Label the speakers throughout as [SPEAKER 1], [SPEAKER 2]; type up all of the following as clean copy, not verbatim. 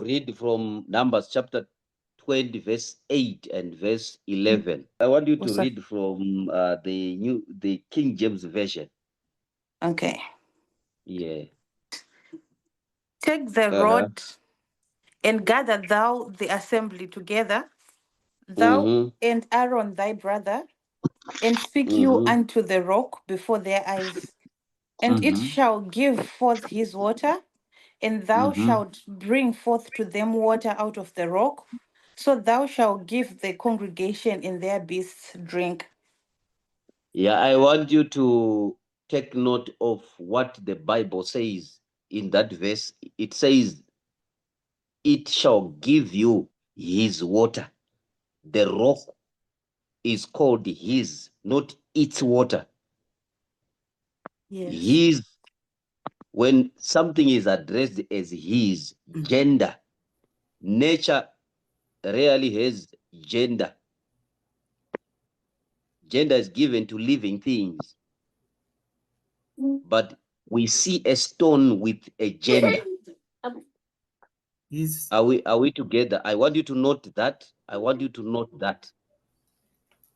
[SPEAKER 1] read from Numbers chapter 20, verse 8 and verse 11. I want you to read from the King James Version.
[SPEAKER 2] Okay.
[SPEAKER 1] Yeah.
[SPEAKER 2] Take the rod and gather thou the assembly together, thou and Aaron thy brother, and speak you unto the rock before their eyes, and it shall give forth his water, and thou shalt bring forth to them water out of the rock, so thou shalt give the congregation and their beasts drink.
[SPEAKER 1] Yeah, I want you to take note of what the Bible says in that verse. It says, it shall give you his water. The rock is called his, not its water.
[SPEAKER 2] Yes.
[SPEAKER 1] His, when something is addressed as his, gender, nature rarely has gender. Gender is given to living things. But we see a stone with a gender.
[SPEAKER 3] Yes.
[SPEAKER 1] Are we together? I want you to note that. I want you to note that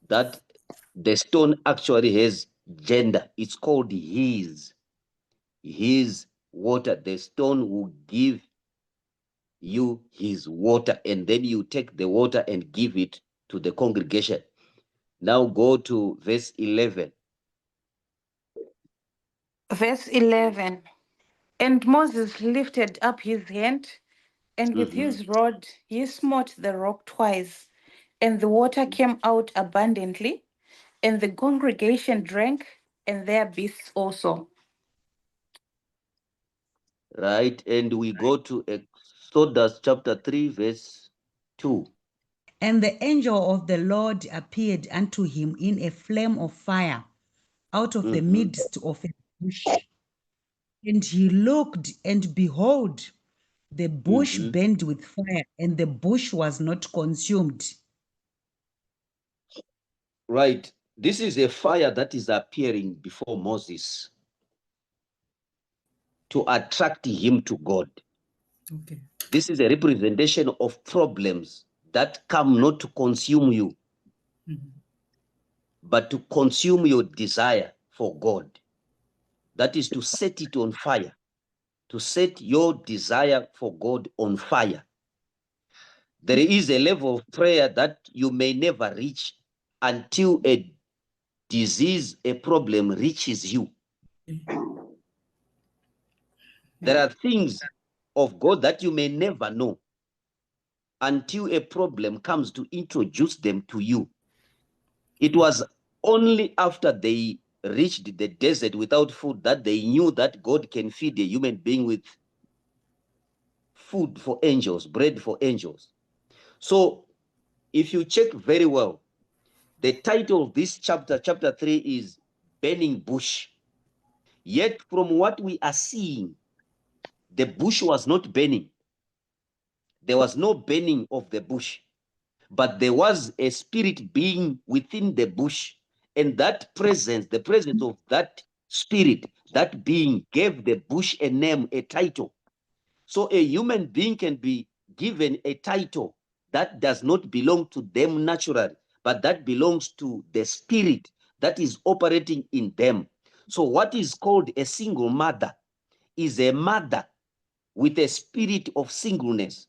[SPEAKER 1] the stone actually has gender. It's called his water. The stone will give you his water, and then you take the water and give it to the congregation. Now go to verse 11.
[SPEAKER 2] Verse 11. And Moses lifted up his hand, and with his rod he smote the rock twice, and the water came out abundantly, and the congregation drank, and their beasts also.
[SPEAKER 1] Right, and we go to Exodus chapter 3, verse 2.
[SPEAKER 4] And the angel of the Lord appeared unto him in a flame of fire out of the midst of a bush. And he looked, and behold, the bush burned with fire, and the bush was not consumed.
[SPEAKER 1] Right, this is a fire that is appearing before Moses to attract him to God.
[SPEAKER 3] Okay.
[SPEAKER 1] This is a representation of problems that come not to consume you, but to consume your desire for God. That is to set it on fire, to set your desire for God on fire. There is a level of prayer that you may never reach until a disease, a problem reaches you. There are things of God that you may never know until a problem comes to introduce them to you. It was only after they reached the desert without food that they knew that God can feed a human being with food for angels, bread for angels. So if you check very well, the title of this chapter, chapter 3, is Burning Bush. Yet from what we are seeing, the bush was not burning. There was no burning of the bush, but there was a spirit being within the bush. And that presence, the presence of that spirit, that being, gave the bush a name, a title. So a human being can be given a title that does not belong to them naturally, but that belongs to the spirit that is operating in them. So what is called a single mother is a mother with a spirit of singleness.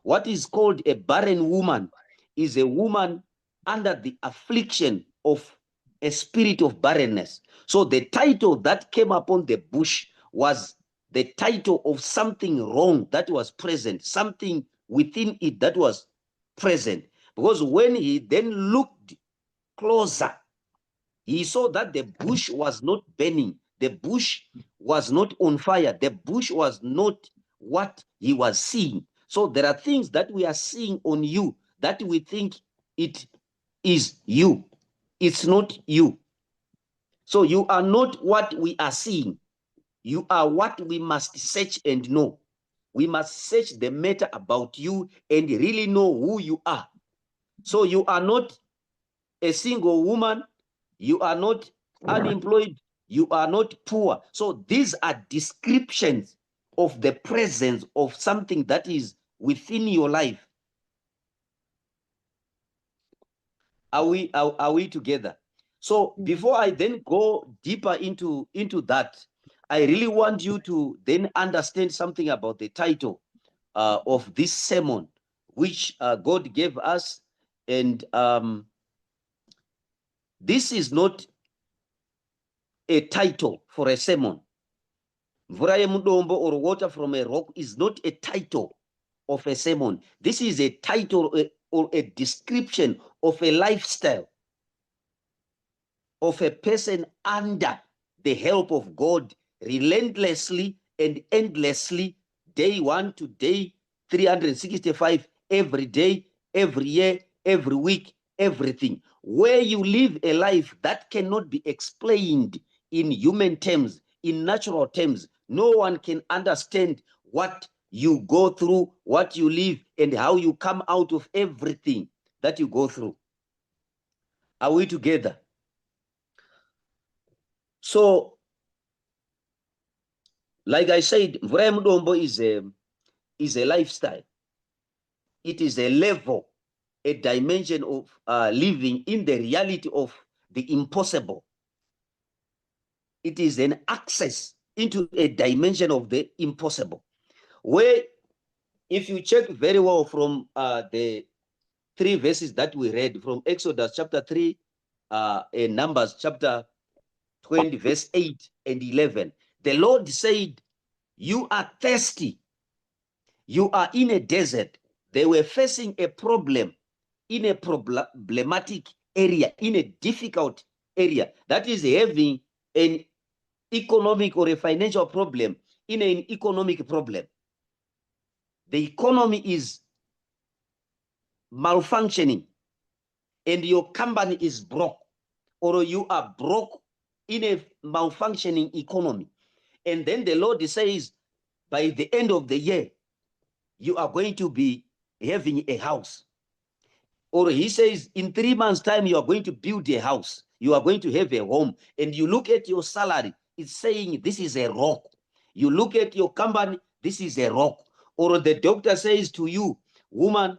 [SPEAKER 1] What is called a barren woman is a woman under the affliction of a spirit of barrenness. So the title that came upon the bush was the title of something wrong that was present, something within it that was present. Because when he then looked closer, he saw that the bush was not burning. The bush was not on fire. The bush was not what he was seeing. So there are things that we are seeing on you that we think it is you. It's not you. So you are not what we are seeing. You are what we must search and know. We must search the matter about you and really know who you are. So you are not a single woman. You are not unemployed. You are not poor. So these are descriptions of the presence of something that is within your life. Are we together? So before I then go deeper into that, I really want you to then understand something about the title of this sermon, which God gave us. And this is not a title for a sermon. Mvura Yemudombo, or water from a rock, is not a title of a sermon. This is a title or a description of a lifestyle of a person under the help of God, relentlessly and endlessly, day 1 to day 365, every day, every year, every week, everything. Where you live a life that cannot be explained in human terms, in natural terms. No one can understand what you go through, what you live, and how you come out of everything that you go through. Are we together? So, like I said, Mvura Yemudombo is a lifestyle. It is a level, a dimension of living in the reality of the impossible. It is an access into a dimension of the impossible, where if you check very well from the 3 verses that we read from Exodus chapter 3 and Numbers chapter 20, verse 8 and 11, the Lord said, you are thirsty. You are in a desert. They were facing a problem in a problematic area, in a difficult area. That is having an economic or a financial problem in an economic problem. The economy is malfunctioning and your company is broke, or you are broke in a malfunctioning economy. And then the Lord says, by the end of the year, you are going to be having a house. Or he says, in 3 months' time, you are going to build a house. You are going to have a home. And you look at your salary, it's saying this is a rock. You look at your company, this is a rock. Or the doctor says to you, woman,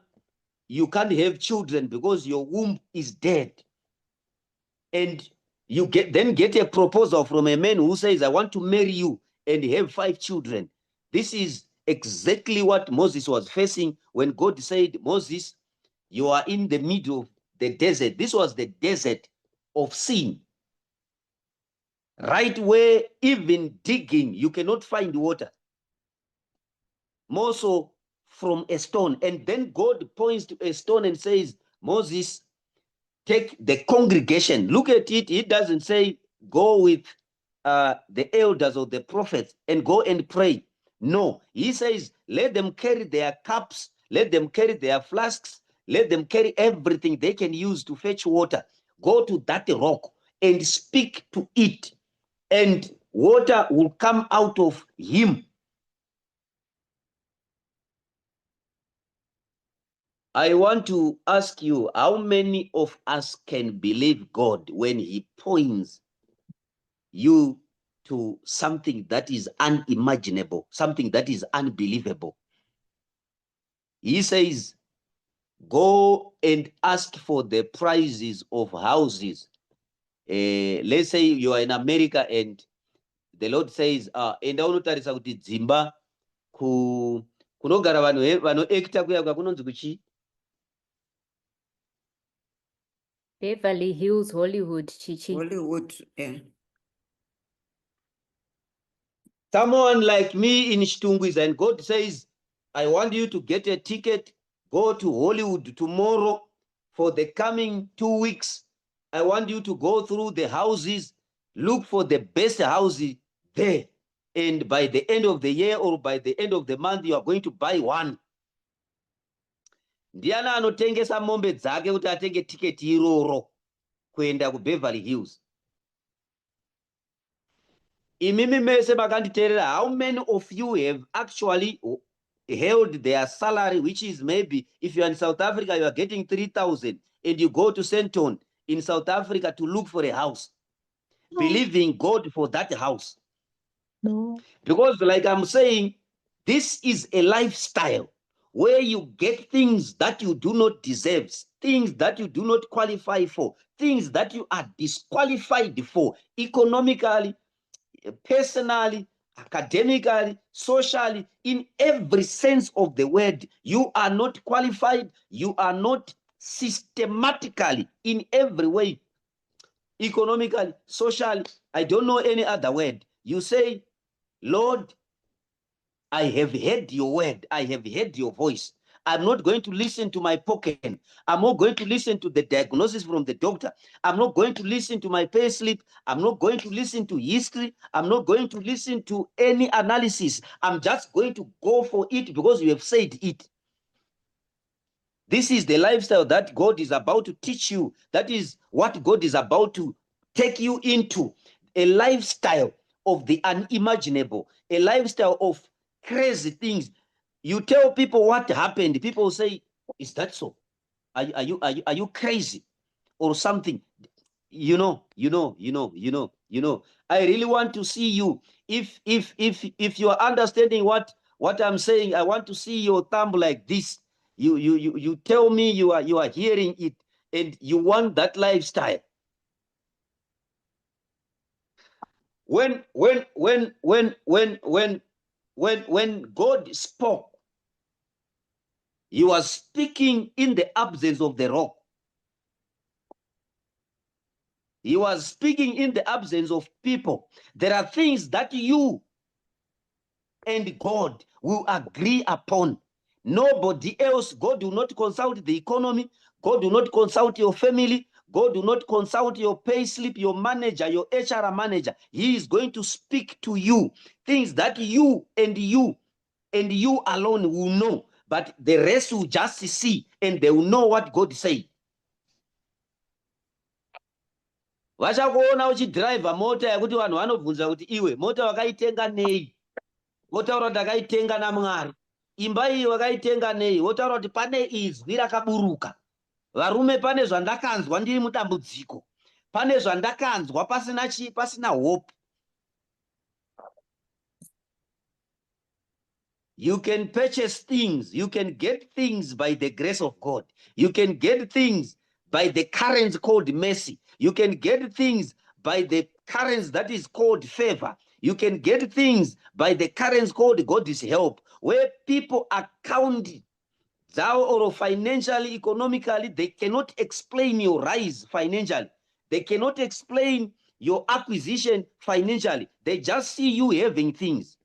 [SPEAKER 1] you can't have children because your womb is dead. And you then get a proposal from a man who says, I want to marry you and have 5 children. This is exactly what Moses was facing when God said, Moses, you are in the middle of the desert. This was the desert of sin. Right where even digging, you cannot find water. More so from a stone. And then God points to a stone and says, Moses, take the congregation. Look at it. It doesn't say go with the elders or the prophets and go and pray. No, he says, let them carry their cups, let them carry their flasks, let them carry everything they can use to fetch water. Go to that rock and speak to it, and water will come out of him. I want to ask you, how many of us can believe God when he points you to something that is unimaginable, something that is unbelievable? He says, go and ask for the prices of houses. Let's say you are in America and the Lord says, enda unotarisa kuti dzimba kunogara vanhu vanoekta kuya kunonzi kuchi?
[SPEAKER 3] Beverly Hills, Hollywood, Chichi.
[SPEAKER 5] Hollywood, yeah.
[SPEAKER 1] Someone like me in Shtungwiz, and God says, I want you to get a ticket, go to Hollywood tomorrow for the coming 2 weeks. I want you to go through the houses, look for the best houses there. And by the end of the year or by the end of the month, you are going to buy one. Ndiana anotengesa mombe dzake kuti atenge tiketi iroro kuenda kuBeverly Hills. Imimi mese makanditeerera, how many of you have actually held their salary, which is maybe, if you are in South Africa, you are getting 3,000, and you go to Senton in South Africa to look for a house, believing God for that house? No. Because like I'm saying, this is a lifestyle where you get things that you do not deserve, things that you do not qualify for, things that you are disqualified for, economically, personally, academically, socially, in every sense of the word. You are not qualified. You are not systematically in every way, economically, socially. I don't know any other word. You say, Lord, I have heard your word. I have heard your voice. I'm not going to listen to my pocket. I'm not going to listen to the diagnosis from the doctor. I'm not going to listen to my pay slip. I'm not going to listen to history. I'm not going to listen to any analysis. I'm just going to go for it because you have said it. This is the lifestyle that God is about to teach you. That is what God is about to take you into. A lifestyle of the unimaginable, a lifestyle of crazy things. You tell people what happened, people say, is that so? Are you crazy or something? You know. I really want to see you. If you are understanding what I'm saying, I want to see your thumb like this. You tell me you are hearing it and you want that lifestyle. When God spoke, he was speaking in the absence of the rock. He was speaking in the absence of people. There are things that you and God will agree upon. Nobody else. God will not consult the economy. God will not consult your family. God will not consult your pay slip, your manager, your HR manager. He is going to speak to you. Things that you alone will know. But the rest will just see and they will know what God said. Vachakuona uchidhiraivha mota yekuti vanhu vanobvunza kuti iwe mota wakaitenga nei? Wotaura kuti ndakaitenga naMwari. Imba iyi wakaitenga nei? Wotaura kuti pane izwi rakaburuka. Varume, pane zvandakanzwa ndiri mudambudziko. Pane zvandakanzwa pasina hope. You can purchase things. You can get things by the grace of God. You can get things by the currency called mercy. You can get things by the currency that is called favor. You can get things by the currency called God's help, where people are counting or financially, economically, they cannot explain your rise financially. They cannot explain your acquisition financially. They just see you having things.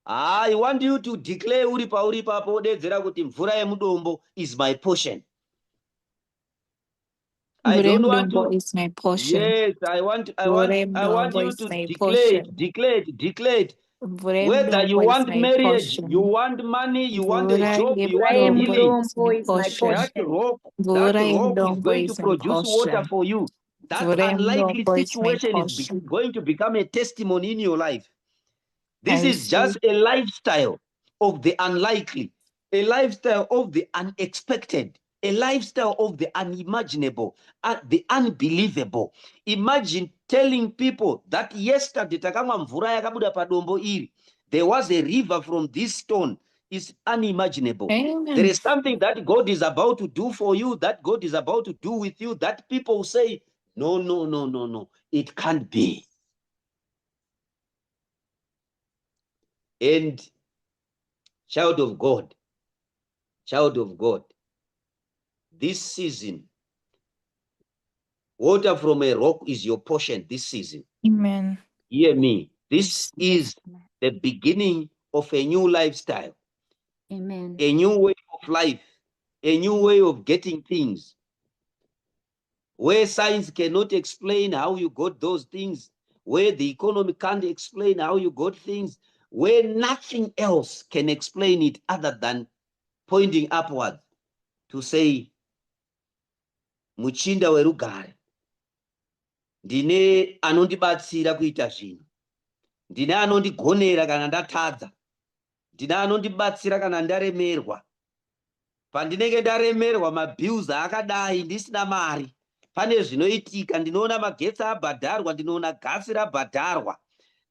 [SPEAKER 1] I want you to declare uri papo odedzera kuti Mvura Yemudombo is my portion. I don't want to.
[SPEAKER 2] Is my portion.
[SPEAKER 1] Yes, I want you to declare it. Whether you want marriage, you want money, you want a job, you want healing. That rock is going to produce water for you. That unlikely situation is going to become a testimony in your life. This is just a lifestyle of the unlikely, a lifestyle of the unexpected, a lifestyle of the unimaginable, the unbelievable. Imagine telling people that yesterday takamwa mvura yakabuda padombo iri. There was a river from this stone. It's unimaginable.
[SPEAKER 2] Amen.
[SPEAKER 1] There is something that God is about to do for you, that God is about to do with you, that people say, no, it can't be. And child of God, this season, water from a rock is your portion this season.
[SPEAKER 2] Amen.
[SPEAKER 1] Hear me. This is the beginning of a new lifestyle.
[SPEAKER 3] Amen.
[SPEAKER 1] A new way of life, a new way of getting things. Where science cannot explain how you got those things, where the economy can't explain how you got things, where nothing else can explain it other than pointing upward to say, muchinda werugare, ndine anondibatsira kuita zvinhu, ndine anondigonera kana ndatadza, ndine anondibatsira kana ndaremerwa. Pandinenge ndaremerwa mabills akadai ndisina mari, pane zvinoitika, ndinoona magetsi abhadharwa, ndinoona gasi rabhadharwa,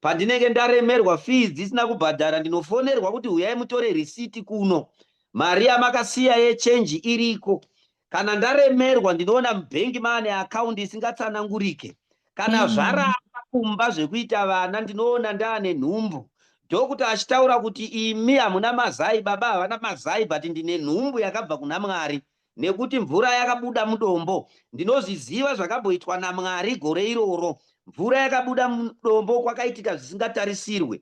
[SPEAKER 1] pandinenge ndaremerwa fees dzisina kubhadhara, ndinofonerwa kuti uyai mutore risiti kuno, mari yamakasiya yechenji iriko. Kana ndaremerwa ndinoona mubhengi maane akaunti isingatsanangurike. Kana zvaramba kumba zvekuita vana, ndinoona ndaane nhumbu. Dhokuta achitaura kuti imi hamuna mazai, baba havana mazai, but ndine nhumbu yakabva kuna Mwari. Nekuti mvura yakabuda mudombo. Ndinozviziva zvakabhoitwa naMwari gore iroro. Mvura yakabuda mudombo kwakaitika zvisingatarisirwe.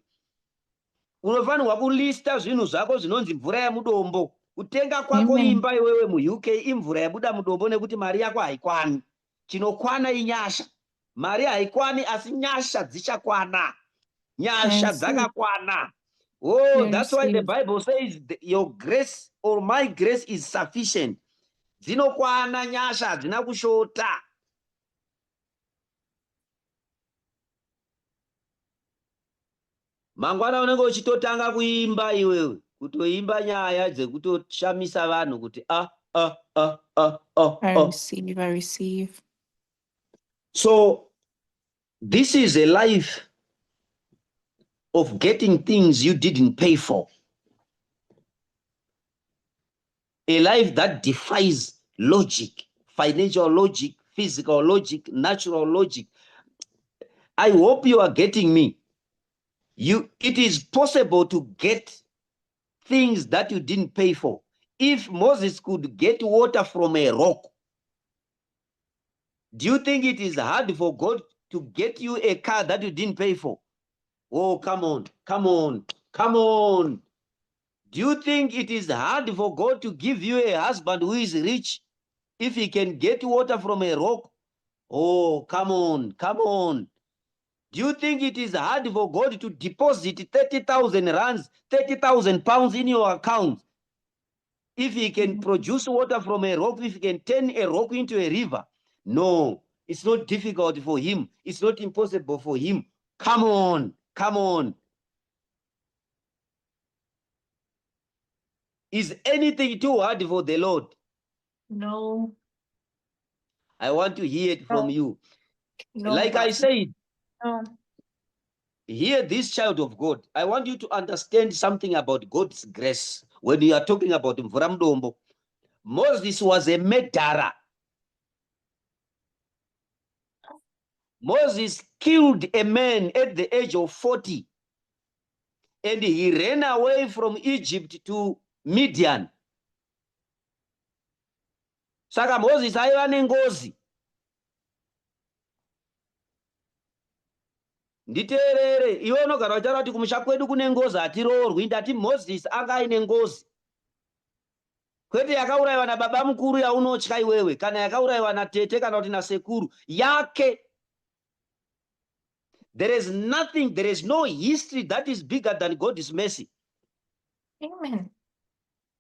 [SPEAKER 1] Unofanirwa kulista zvinhu zvako zvinonzi mvura yemudombo. Kutenga kwako imba iwewe muUK imvura yabuda mudombo, nekuti mari yako haikwani. Chinokwana inyasha. Mari haikwani, asi nyasha dzichakwana. Nyasha dzakakwana. Oh, that's why the Bible says your grace or my grace is sufficient. Dzinokwana nyasha, hadzina kushota. Mangwana unenge uchitotanga kuimba iwewe, kutoimba nyaya dzekutoshamisa vanhu kuti
[SPEAKER 2] I receive.
[SPEAKER 1] So this is a life of getting things you didn't pay for. A life that defies logic, financial logic, physical logic, natural logic. I hope you are getting me. It is possible to get things that you didn't pay for. If Moses could get water from a rock, do you think it is hard for God to get you a car that you didn't pay for? Oh, come on, come on, come on. Do you think it is hard for God to give you a husband who is rich if he can get water from a rock? Oh, come on, come on. Do you think it is hard for God to deposit 30,000 rands, 30,000 pounds in your account if he can produce water from a rock, if he can turn a rock into a river? No, it's not difficult for him. It's not impossible for him. Come on, come on. Is anything too hard for the Lord?
[SPEAKER 2] No.
[SPEAKER 1] I want to hear it from you.
[SPEAKER 2] No,
[SPEAKER 1] like I said,
[SPEAKER 2] no.
[SPEAKER 1] Hear this, child of God. I want you to understand something about God's grace. When you are talking about Mvura Yemudombo, Moses was a murderer. Moses killed a man at the age of 40. And he ran away from Egypt to Midian. Saka Moses aiva nengozi. Nditeerere, iwe unogara uchitaura kuti kumusha kwedu kune ngozi hatiroorwi. Ndati Moses anga aine ngozi. Kwete yakaurayiwa nababa mukuru yaunotya iwewe, kana yakaurayiwa natete kana kuti nasekuru yake. There is nothing, there is no history that is bigger than God's mercy.
[SPEAKER 2] Amen.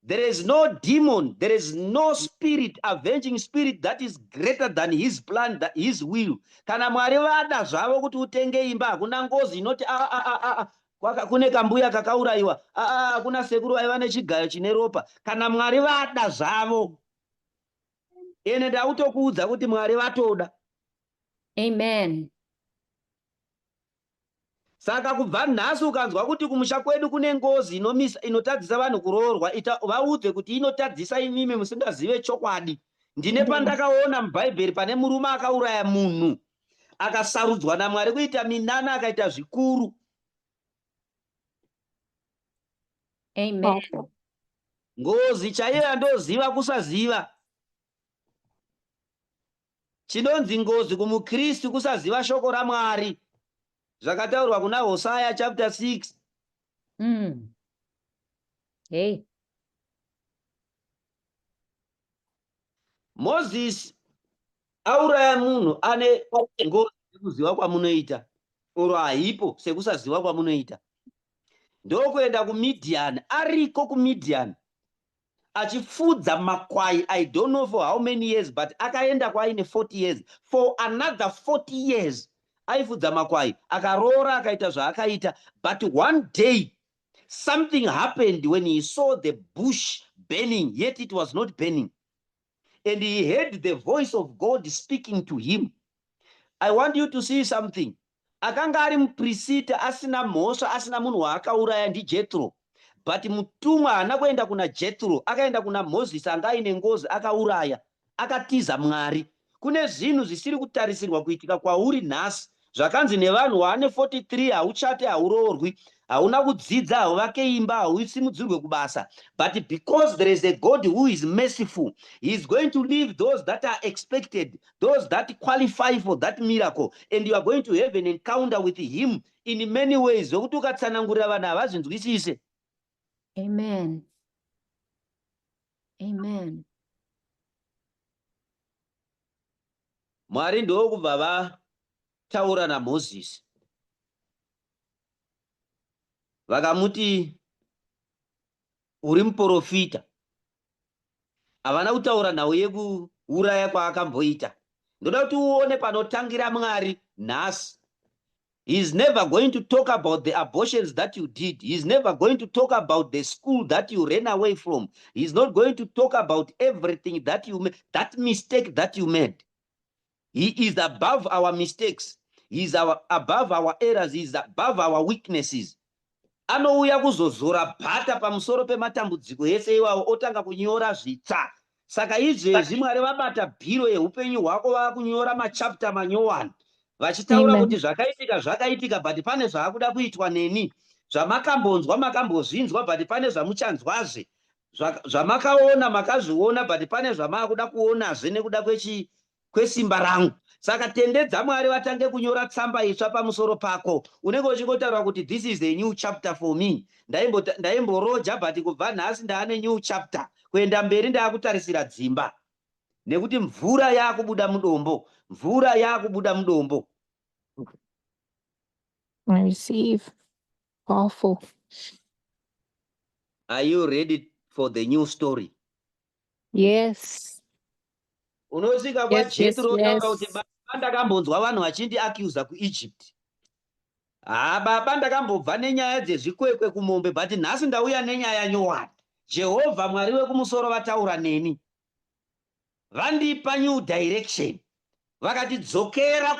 [SPEAKER 1] There is no demon, there is no spirit, avenging spirit that is greater than his plan, that his will. Kana Mwari vada zvavo kuti utenge imba, hakuna ngozi inoti kune kambuya kakaurayiwa, kuna sekuru aiva nechigayo chine ropa. Kana Mwari vada zvavo, ene ndautokuudza kuti Mwari vatoda.
[SPEAKER 3] Amen.
[SPEAKER 1] Saka kubva nhasi ukanzwa kuti kumusha kwedu kune ngozi inotadzisa vanhu kuroorwa, vaudze kuti inotadzisa imimi musingazive chokwadi. Ndine pandakaona mubhaibheri pane murume akauraya munhu, akasarudzwa naMwari kuita minana, akaita zvikuru.
[SPEAKER 3] Amen.
[SPEAKER 1] Ngozi chaiyo yandoziva kusaziva. Chinonzi ngozi kumukristu kusaziva shoko raMwari. Zvakataurwa kuna Hosea chapter 6.
[SPEAKER 3] Hey.
[SPEAKER 1] Moses auraya munhu ane ngozi sekuziva kwamunoita, oro haipo sekusaziva kwamunoita. Ndokuenda kuMidian, ariko kuMidian achifudza makwai. I don't know for how many years, but akaenda kwaine 40 years. For another 40 years aifudza makwai, akaroora, akaita zvaakaita. But one day something happened when he saw the bush burning, yet it was not burning. And he heard the voice of God speaking to him. I want you to see something. akanga ari muprista asina mhosva, asina munhu waakauraya ndiJethro. But mutumwa haana kuenda kuna Jethro, akaenda kuna Mozisi anga aine ngozi akauraya, akatiza Mwari. Kune zvinhu zvisiri kutarisirwa kuitika kwauri nhasi, zvakanzi nevanhu vaane 43 hauchati, hauroorwi, hauna kudzidza, hauvake imba, hausimudzirwe kubasa. But because there is a God who is merciful, he is going to leave those that are expected, those that qualify for that miracle, and you are going to have an encounter with him in many ways. Zvokuti ukatsanangurira vanhu havazvinzwisise.
[SPEAKER 3] Amen. Amen.
[SPEAKER 1] Mwari ndokubva vataura naMozisi, vakamuti uri muprofita. Havana kutaura nhau yekuuraya kwaakamboita. Ndoda kuti uone panotangira Mwari nhasi. He is never going to talk about the abortions that you did. He is never going to talk about the school that you ran away from. He is not going to talk about everything that you made, that mistake that you made. He is above our mistakes. He is above our errors. He is above our weaknesses. Anouya kuzozora bhata pamusoro pematambudziko ese iwawo, otanga kunyora zvitsva. Saka izvezvi Mwari vabata bhiro yeupenyu hwako, vakunyora machapta manyowani, vachitaura kuti zvakaitika zvakaitika, but pane zvaakuda kuitwa neni. Zvamakambonzwa makambozvinzwa, but pane zvamuchanzwazve. Zvamakaona makazviona, but pane zvamaakuda kuonazve nekuda kwesimba rangu. Saka tendedza Mwari vatange kunyora tsamba itsva pamusoro pako. Unenge uchingotaura kuti this is a new chapter for me. Ndaimboroja, but kubva nhasi ndaane new chapter. Kuenda mberi ndaakutarisira dzimba. Nekuti mvura yakubuda mudombo. Mvura yakubuda mudombo.
[SPEAKER 5] I receive. Powerful.
[SPEAKER 1] Are you ready for the new story?
[SPEAKER 5] Yes.
[SPEAKER 1] Unosvika kwaJethro taura kuti baba ndakambonzwa vanhu vachindiaccuse kuEgypt. Baba ndakambobva nenyaya dzezvikwekwe kumombe, but nhasi ndauya nenyaya nyowani. Jehovha Mwari wekumusoro vataura neni. Vandipa new direction. Vakati dzokera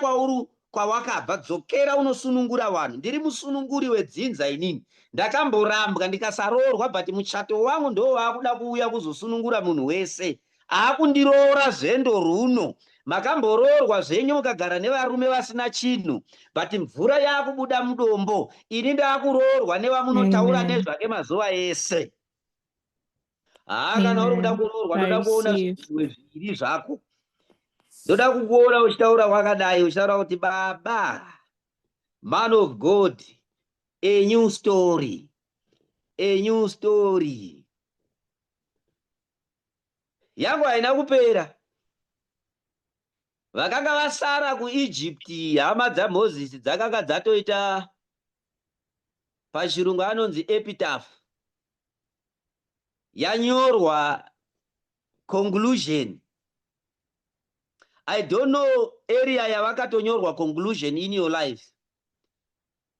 [SPEAKER 1] kwawakabva, dzokera unosunungura vanhu. Ndiri musununguri wedzinza inini. Ndakamborambwa ndikasaroorwa, but muchato wangu ndo waakuda kuuya kuzosunungura munhu wese. Aakundiroora zvendo runo. Makamboroorwa zvenyu mukagara nevarume vasina chinhu, but mvura yakubuda mudombo. Ini ndaakuroorwa nevamunotaura nezvake mazuva ese. Kana uri kuda kuroorwa, ndoda kuona zvimwe zviviri zvako. Ndoda kukuona uchitaura kwakadai, uchitaura kuti baba, man of God, a new story, a new story. Yangu haina kupera. Vakanga vasara kuEgypt, hama dzaMozisi dzakanga dzatoita pachirungu anonzi epitaph. Yanyorwa conclusion. I don't know area yavakatonyorwa conclusion in your life.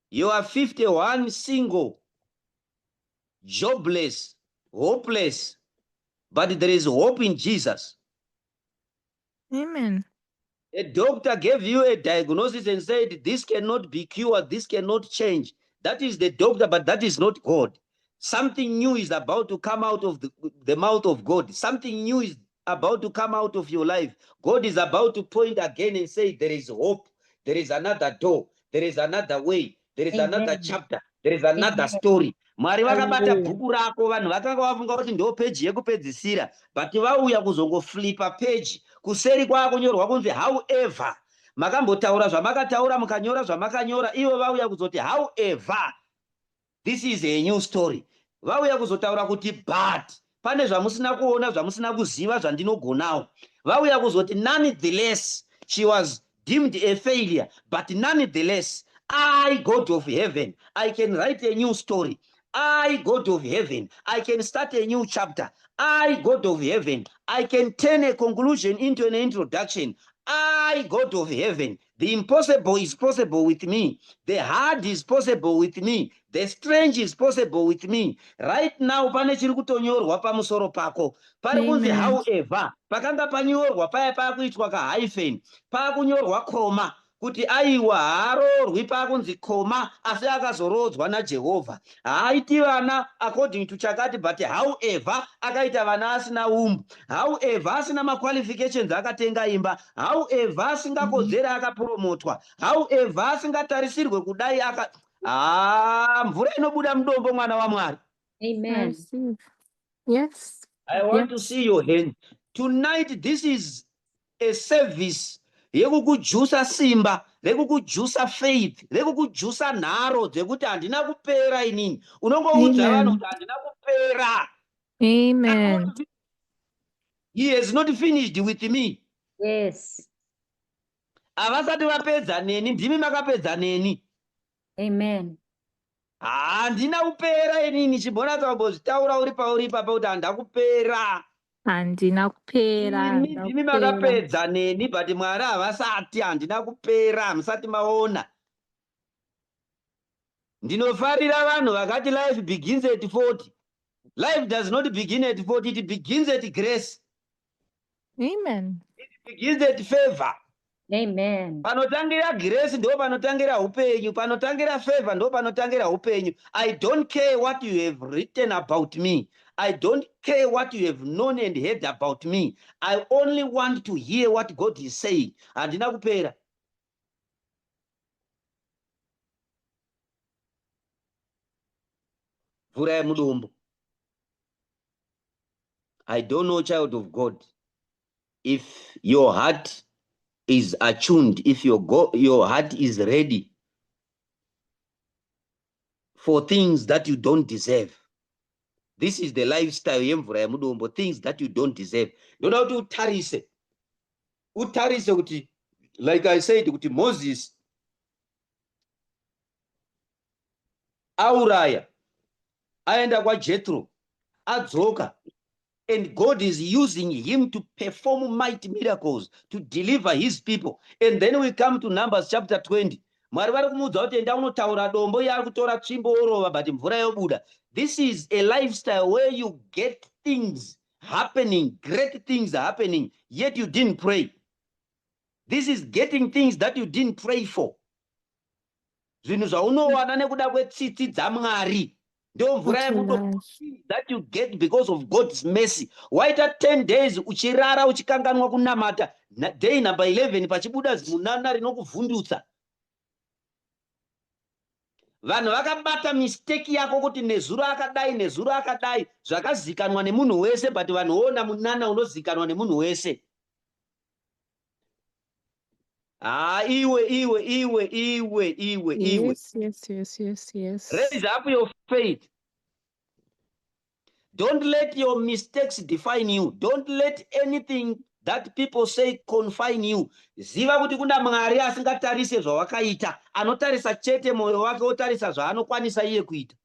[SPEAKER 1] You are 51, single, jobless, hopeless, but there is hope in Jesus.
[SPEAKER 5] Amen.
[SPEAKER 1] A doctor gave you a diagnosis and said, this cannot be cured, this cannot change. That is the doctor, but that is not God. Something new is about to come out of the mouth of God. Something new is about to come out of your life. God is about to point again and say, there is hope. There is another door. There is another way. There is another chapter. There is another story. Mwari vakabata bhuku rako, vanhu vakanga vafunga kuti ndo peji yekupedzisira, but vauya kuzongoflipa peji. Kuseri kwakunyorwa kunzi however. Makambotaura zvamakataura, mukanyora zvamakanyora, ivo vauya kuzoti however, this is a new story. Vauya kuzotaura kuti but, pane zvamusina kuona, zvamusina kuziva, zvandinogonawo. Vauya kuzoti nonetheless, she was deemed a failure, but nonetheless, I, God of heaven, I can write a new story. I, God of heaven, I can start a new chapter. I, God of heaven, I can turn a conclusion into an introduction. I, God of heaven, the impossible is possible with me. The hard is possible with me. The strange is possible with me. Right now, pane chiri kutonyorwa pamusoro pako. Pari kunzi however, pakanga panyorwa paya pakuitwa ka hyphen, pakunyorwa koma. kuti aiwa haarorwi pakunzi koma asi akazorodzwa naJehovha. Haaiti vana according to chakati, but however akaita vana asina umbu, however asina maqualifications akatenga imba, however asingakodzera akapromotwa, however asingatarisirwe kudai mvura inobuda mudombo, mwana waMwari.
[SPEAKER 5] I
[SPEAKER 3] Amen.
[SPEAKER 5] receive. Yes.
[SPEAKER 1] I want to
[SPEAKER 5] Yes.
[SPEAKER 1] see your hand. Tonight, this is a service yekukujusa simba, rekukujusa faith, rekukujusa nharo dzekuti handina kupera inini. Unongoudza vanhu kuti handina kupera.
[SPEAKER 5] Amen.
[SPEAKER 1] He has not finished with me.
[SPEAKER 3] Yes.
[SPEAKER 1] Havasati vapedza neni, ndimi makapedza neni.
[SPEAKER 3] Amen.
[SPEAKER 1] Handina kupera inini, chibona tsambozvitaura uri pauri ipapa kuti handina kupera.
[SPEAKER 5] Handina kupera.
[SPEAKER 1] Ini ndimi makapedza neni, but Mwari havasati, handina kupera, musati maona. Ndinofarira vanhu vakati life begins at 40. Life does not begin at 40, it begins at grace.
[SPEAKER 5] Amen.
[SPEAKER 1] It begins at favor.
[SPEAKER 3] Amen.
[SPEAKER 1] Panotangira grace ndo panotangira upenyu, panotangira favor ndo panotangira upenyu. I don't care what you have written about me. I don't care what you have known and heard about me. I only want to hear what God is saying. Handina kupera. Mvura Yemudombo. I don't know, child of God, if your heart is attuned, if your heart is ready for things that you don't deserve. This is the lifestyle Mvura Yemudombo, things that you don't deserve. Don't know to utarise. Utarise kuti, like I said, kuti Moses auraya, aenda kwa Jethro, adzoka. And God is using him to perform mighty miracles, to deliver his people. And then we come to Numbers chapter 20. Mwari vari kumudza kuti enda unotaura dombo, yari kutora tsvimbo orova, but mvura yobuda. This is a lifestyle where you get things happening, great things happening, yet you didn't pray. This is getting things that you didn't pray for. Zvinhu zvaunowana nekuda kwetsitsi dzaMwari. Ndio mvura yemudombo that you get because of God's mercy. Waita 10 days uchirara uchikanganwa kunamata. Day number 11 pachibuda zimunana rinokuvhundutsa. Vanhu vakabata mistake yako kuti nezuro akadai, zvakazikanwa nemunhu wese, but vanhu ona munana unozikanwa nemunhu wese. Iwe.
[SPEAKER 5] Yes.
[SPEAKER 1] Raise up your faith. Don't let your mistakes define you. Don't let anything that people say confine you. Ziva kuti kuna Mwari asingatarise zvawakaita, anotarisa chete moyo wake, otarisa zvaanokwanisa iye kuita.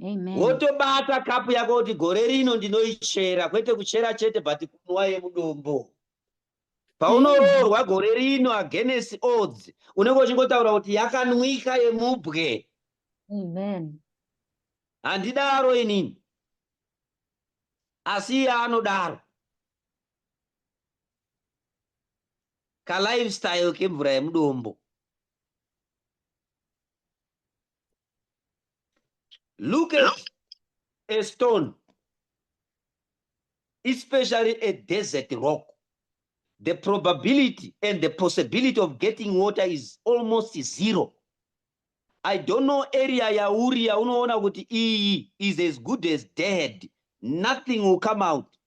[SPEAKER 3] Amen.
[SPEAKER 1] Wotobata kapu yako kuti gore rino ndinoichera, kwete kuchera chete but kunwa yemudombo. Paunororwa gore rino against odds, unenge uchingotaura kuti yakanwika yemubwe.
[SPEAKER 3] Amen.
[SPEAKER 1] Handidaro inini, asi iye anodaro. Ka lifestyle kemvura yemudombo. Look at a stone, especially a desert rock. The probability and the possibility of getting water is almost zero. I don't know area ya uri ya unoona kuti iyi is as good as dead. Nothing will come out.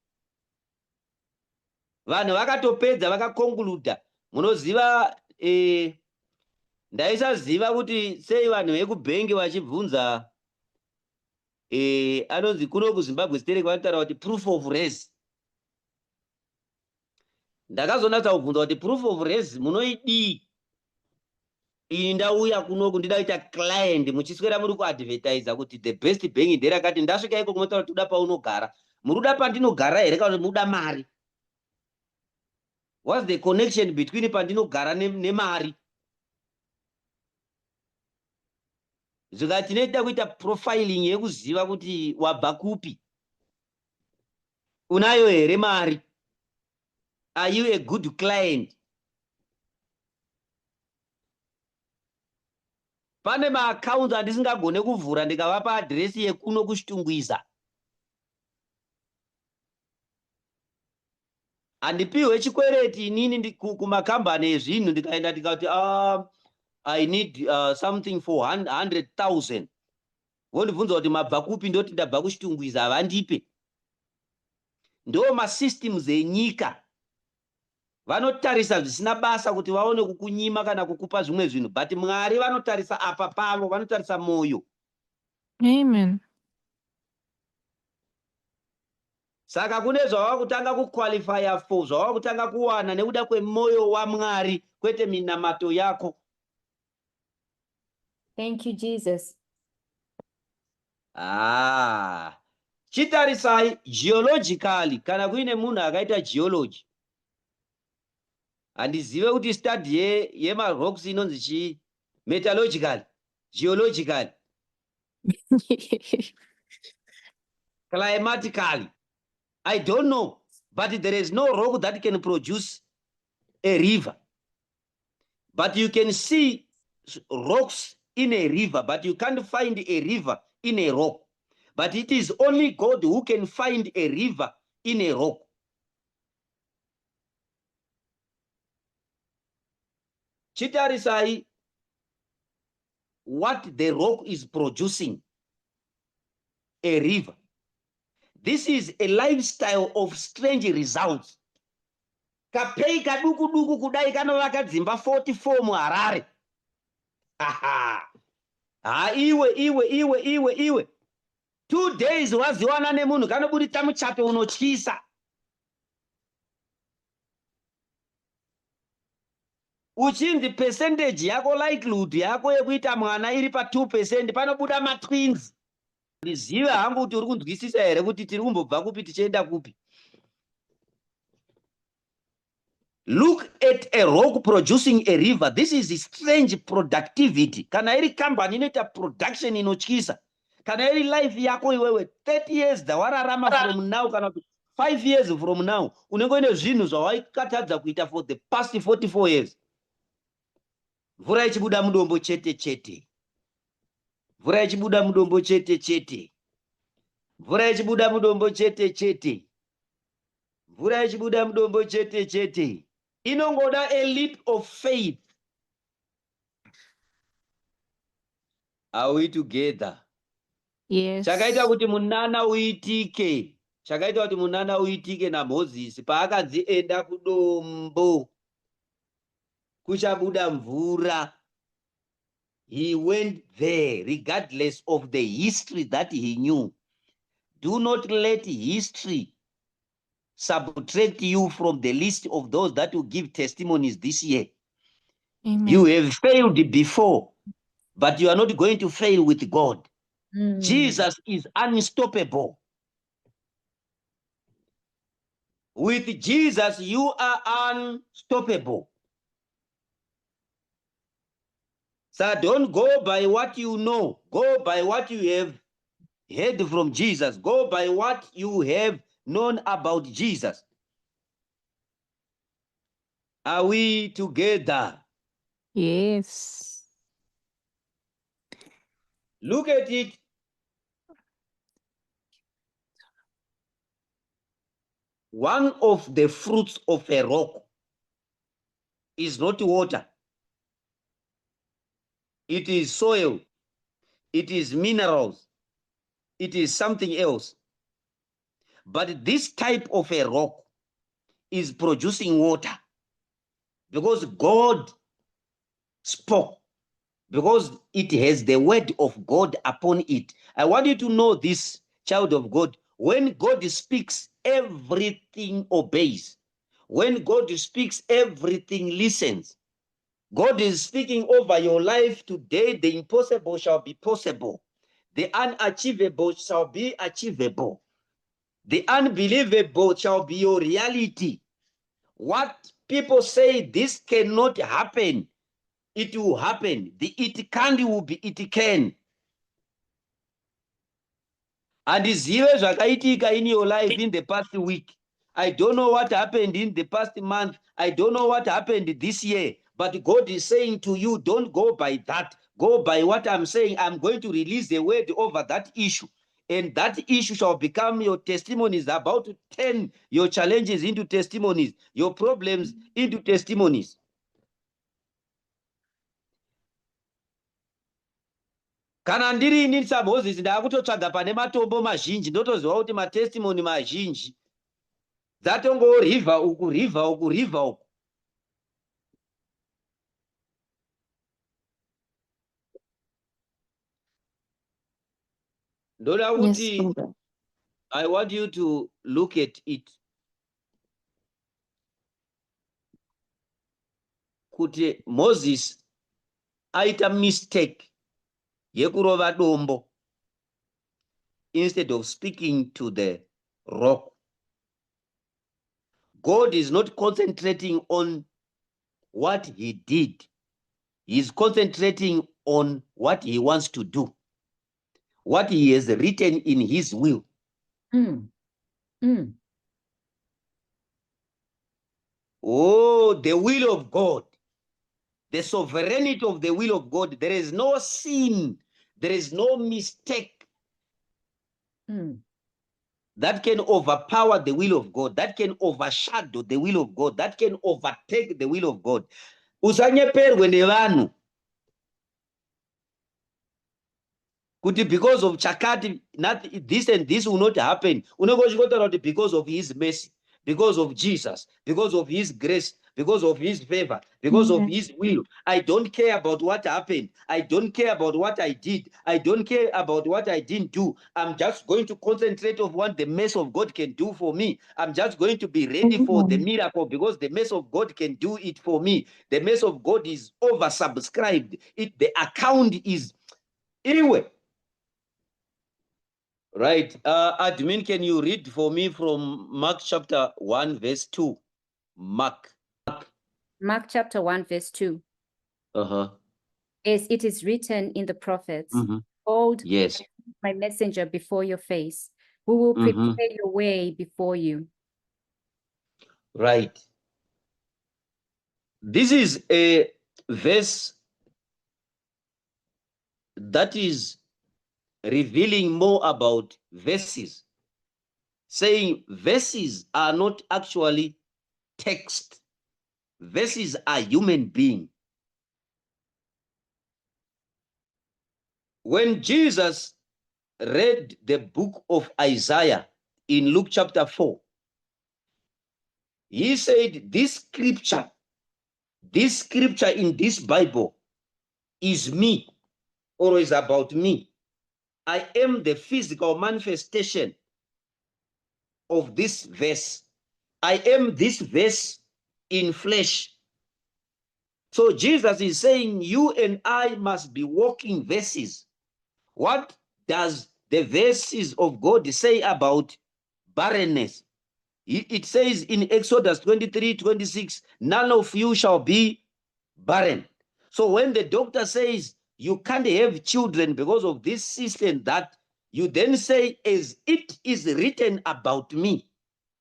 [SPEAKER 1] Vanhu vakatopedza vakakonkluda. Munoziva, ndaisaziva kuti sei vanhu vekubhengi vachibvunza, anonzi kuno kuZimbabwe Stereki vanotaura kuti proof of res. Ndakazonatsa kubvunza kuti proof of res munoidii? Ini ndauya kunoku ndidaita client, muchiswera muri kuadvertisa kuti the best bank nderakati, ndasvika iko kunotaura kuti uda paunogara. Muruda pandinogara here kana muda mari? What's the connection between pandinogara nemari? Zvika tinoita kuita profiling yekuziva kuti wabva kupi. Unayo here mari? Are you a good client? Pane maaccounts andisingagone kuvhura ndikavapa adresi yekuno kuchitungwiza. Andipiwe chikwereti inini kumakambani ezvinhu ndikaenda ndikati I need something for 100,000. Vondibvunza kuti mabva kupi? Ndoti ndabva kuchitungwiza, havandipe. Ndo masystems enyika vanotarisa zvisina basa kuti vaone kukunyima kana kukupa zvimwe zvinhu, but Mwari vanotarisa apa pavo, vanotarisa moyo.
[SPEAKER 5] Amen.
[SPEAKER 1] Saka kune zvawava kutanga kuqualifya for, zvawava kutanga kuwana nekuda kwemoyo waMwari, kwete minamato yako.
[SPEAKER 3] Thank you, Jesus.
[SPEAKER 1] Chitarisai geologically, kana kuine munhu akaita geology. Handizive kuti study yemarocks inonzi chii? Metallurgical, geological, climatically. I don't know, but there is no rock that can produce a river. But you can see rocks in a river, but you can't find a river in a rock. But it is only God who can find a river in a rock. Chitarisai what the rock is producing, a river. This is a lifestyle of strange results. Kapei kaduku duku kudai kanovaka dzimba 44 muHarare. Iwe. 2 days waziwana nemunhu kanobudita muchato unotyisa. Uchinzi percentage yako, likelihood yako yekuita mwana iri pa 2%, panobuda matwins. Ndizive hangu kuti uri kunzwisisa here kuti tiri kumbobva kupi tichienda kupi. Look at a rock producing a river. This is a strange productivity. Kana iri company inoita production inotyisa. Kana iri life yako iwewe 30 years dawararama from now, kana 5 years from now, unenge une zvinhu zvawaikatadza kuita for the past 44 years. Mvura ichibuda mudombo chete chete. Mvura ichibuda mudombo chete chete. Mvura ichibuda mudombo chete chete. Mvura ichibuda mudombo chete chete. Inongoda a leap of faith. Are we together?
[SPEAKER 5] Yes.
[SPEAKER 1] Chakaita kuti munana uitike. Chakaita kuti munana uitike naMozisi paakadzienda kudombo kuchabuda mvura. He went there regardless of the history that he knew. Do not let history subtract you from the list of those that will give testimonies this year.
[SPEAKER 5] Amen.
[SPEAKER 1] You have failed before, but you are not going to fail with God.
[SPEAKER 3] Mm.
[SPEAKER 1] Jesus is unstoppable. With Jesus, you are unstoppable. So don't go by what you know. Go by what you have heard from Jesus. Go by what you have known about Jesus. Are we together?
[SPEAKER 5] Yes.
[SPEAKER 1] Look at it. One of the fruits of a rock is not water. It is soil. It is minerals. It is something else. But this type of a rock is producing water because God spoke, because it has the word of God upon it. I want you to know this, child of God. When God speaks, everything obeys. When God speaks, everything listens. God is speaking over your life today. The impossible shall be possible. The unachievable shall be achievable. The unbelievable shall be your reality. What people say this cannot happen, it will happen. The it can't will be it can. And zive zvakaitika in your life in the past week. I don't know what happened in the past month. I don't know what happened this year. But God is saying to you, don't go by that. Go by what I'm saying. I'm going to release the word over that issue. And that issue shall become your testimonies, about to turn your challenges into testimonies, your problems into testimonies. Kana ndiri inini saMoses ndakutotsvaga pane matombo mazhinji ndotoziva kuti matestimony mazhinji dzatongorivha uku rivha uku rivha uku. Ndoda
[SPEAKER 5] Yes,
[SPEAKER 1] kuti
[SPEAKER 5] Father.
[SPEAKER 1] I want you to look at it. Kuti Moses aita mistake yekurova dombo instead of speaking to the rock. God is not concentrating on what he did. He's concentrating on what he wants to do, what he has written in his will. Oh, the will of God, the sovereignty of the will of God. There is no sin, there is no mistake that can overpower the will of God, that can overshadow the will of God, that can overtake the will of God. Usanyeperwe nevanhu kuti because of chakati, not this and this will not happen. Unongochikotaura kuti because of his mercy, because of Jesus, because of his grace, because of his favor, because of his will. I don't care about what happened. I don't care about what I did. I don't care about what I didn't do. I'm just going to concentrate on what the mercy of God can do for me. I'm just going to be ready for the miracle because the mercy of God can do it for me. The mercy of God is oversubscribed. The account is anyway. Right. Admin, can you read for me from Mark chapter 1, verse 2? Mark
[SPEAKER 3] chapter 1, verse 2. As it is written in the prophets, Behold,
[SPEAKER 1] yes,
[SPEAKER 3] my messenger before your face, who will prepare your way before you.
[SPEAKER 1] Right. This is a verse that is revealing more about verses, saying verses are not actually text. Verses are human beings. When Jesus read the book of Isaiah in Luke chapter 4, he said, this scripture in this Bible is me, or is about me. I am the physical manifestation of this verse. I am this verse in flesh. So Jesus is saying you and I must be walking verses. What does the verses of God say about barrenness? It says in Exodus 23:26, none of you shall be barren. So when the doctor says you can't have children because of this system, that you then say, as it is written about me,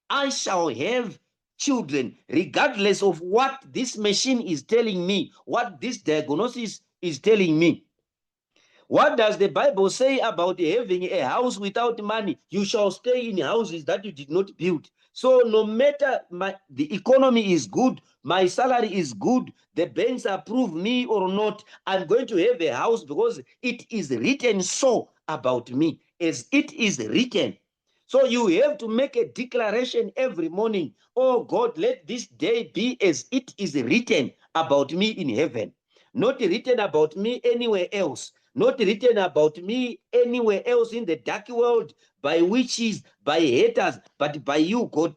[SPEAKER 1] I shall have children, regardless of what this machine is telling me, what this diagnosis is telling me. What does the Bible say about having a house without money? You shall stay in houses that you did not build. So no matter the economy is good, my salary is good, the banks approve me or not, I'm going to have a house because it is written so about me, as it is written. So you have to make a declaration every morning. Oh God, let this day be as it is written about me in heaven. Not written about me anywhere else. Not written about me anywhere else in the dark world, by witches, by haters, but by you, God.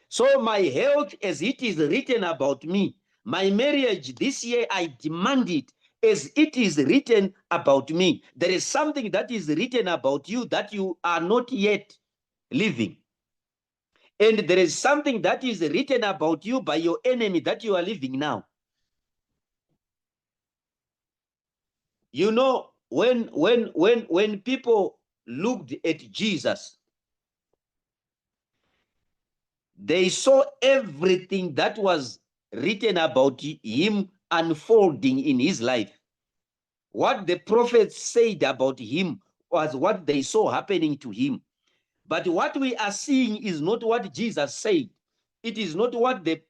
[SPEAKER 1] So my health, as it is written about me, my marriage this year, I demand it as it is written about me. There is something that is written about you that you are not yet living. And there is something that is written about you by your enemy that you are living now. You know, when people looked at Jesus, They saw everything that was written about him unfolding in his life. What the prophets said about him was what they saw happening to him. But what we are seeing is not what Jesus said. It is not what the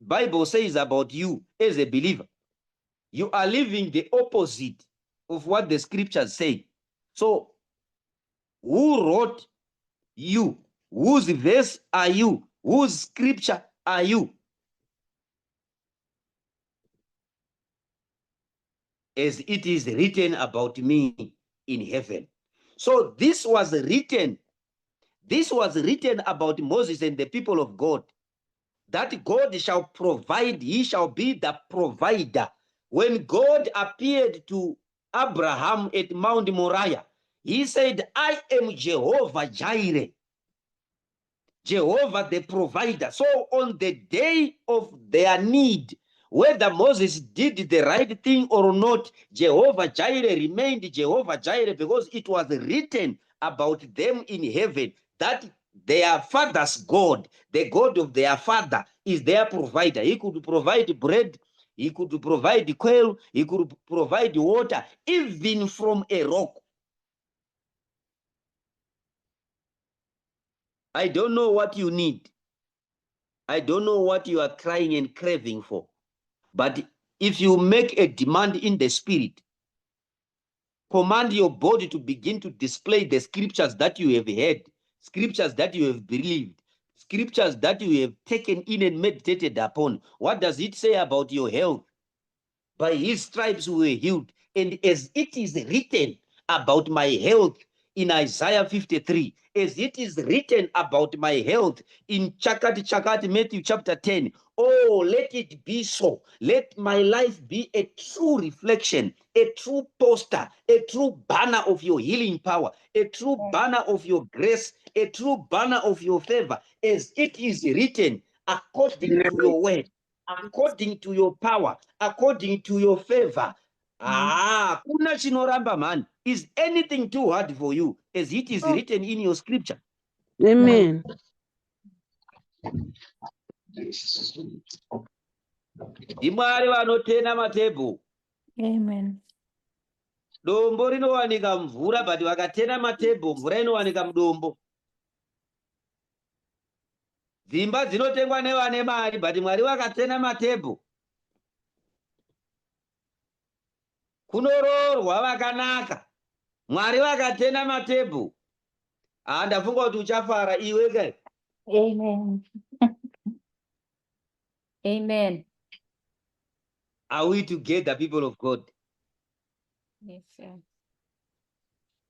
[SPEAKER 1] Bible says about you as a believer. You are living the opposite of what the scriptures say. So, who wrote you? Whose verse are you? Whose scripture are you? As it is written about me in heaven. So this was written about Moses and the people of God, that God shall provide, he shall be the provider. When God appeared to Abraham at Mount Moriah, he said, I am Jehovah Jireh, Jehovah the provider. So on the day of their need, whether Moses did the right thing or not, Jehovah Jireh remained Jehovah Jireh, because it was written about them in heaven that their father's God, the God of their father, is their provider. He could provide bread, he could provide quail, he could provide water, even from a rock. I don't know what you need. I don't know what you are crying and craving for. But if you make a demand in the spirit, command your body to begin to display the scriptures that you have heard, scriptures that you have believed, scriptures that you have taken in and meditated upon. What does it say about your health? By his stripes we were healed. And as it is written about my health in Isaiah 53, as it is written about my health in Chakat, Matthew chapter 10, oh, let it be so. Let my life be a true reflection, a true poster, a true banner of your healing power, a true banner of your grace, a true banner of your favor, as it is written according to your word, according to your power, according to your favor. Kuna chinoramba, man. Is anything too hard for you, as it is written in your scripture?
[SPEAKER 6] Amen.
[SPEAKER 1] Imwari vanotena matebho.
[SPEAKER 2] Amen.
[SPEAKER 1] Dombo rinowanika mvura, but vakatena matebho, mvura inowanika mudombo. Dzimba dzinotengwa nevane mari, but Mwari vakatena matebho. Kunoroorwa vakanaka, Mwari vakatena matebho. Ndafunga kuti uchafara iwe kai.
[SPEAKER 2] Amen.
[SPEAKER 3] Amen.
[SPEAKER 1] Are we together, people of God?
[SPEAKER 3] Yes, sir.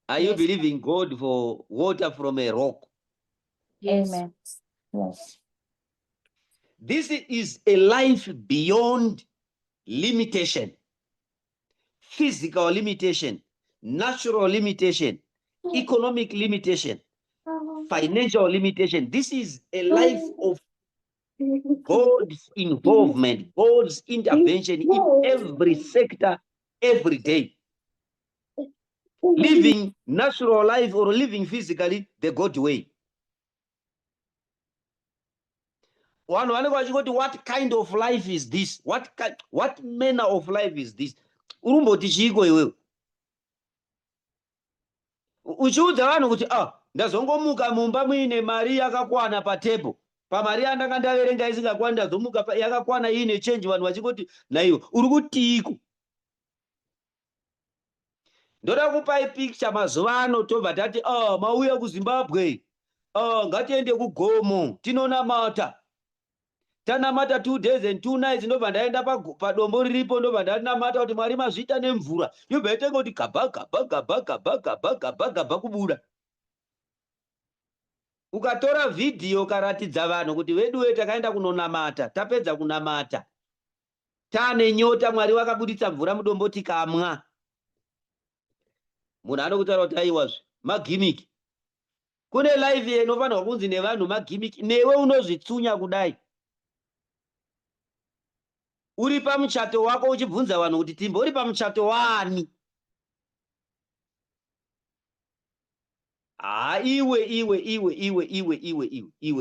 [SPEAKER 1] Are you
[SPEAKER 3] Yes.
[SPEAKER 1] believing God for water from a rock?
[SPEAKER 3] Yes.
[SPEAKER 2] Amen. Yes.
[SPEAKER 1] This is a life beyond limitation, physical limitation, natural limitation, economic limitation, financial limitation. This is a life of God's involvement, God's intervention in every sector, every day. Living natural life or living physically the God way. What kind of life is this? What manner of life is this? Urumboti chiko iwewe. Uchiudza vanhu kuti ndazongomuka mumba muine mari yakakwana patebho. Pamari yandanga ndaverenga isingakwana ndazomuka yakakwana iine change, vanhu vachingoti naiwe uri kutiko. Ndoda kupai picture mazuva ano tobva tati mauya kuZimbabwe. Ngatiende kugomo tinonamata. Tanamata 2 days and 2 nights, ndobva ndaenda padombo riripo, ndobva ndanamata kuti Mwari mazviita nemvura. Yobva yatenga kuti gabha kubuda. Ukatora vhidhiyo ukaratidza vanhu kuti veduwe takaenda kunonamata, tapedza kunamata, taane nyota, Mwari wakabuditsa mvura mudombo tikamwa. Munhu anokutaura kuti aiwazve magimiki. Kune live inofanirwa kunzi nevanhu magimiki, newe unozvitsunya kudai. Uri pamuchato wako uchibvunza vanhu kuti Timbo uri pamuchato waani?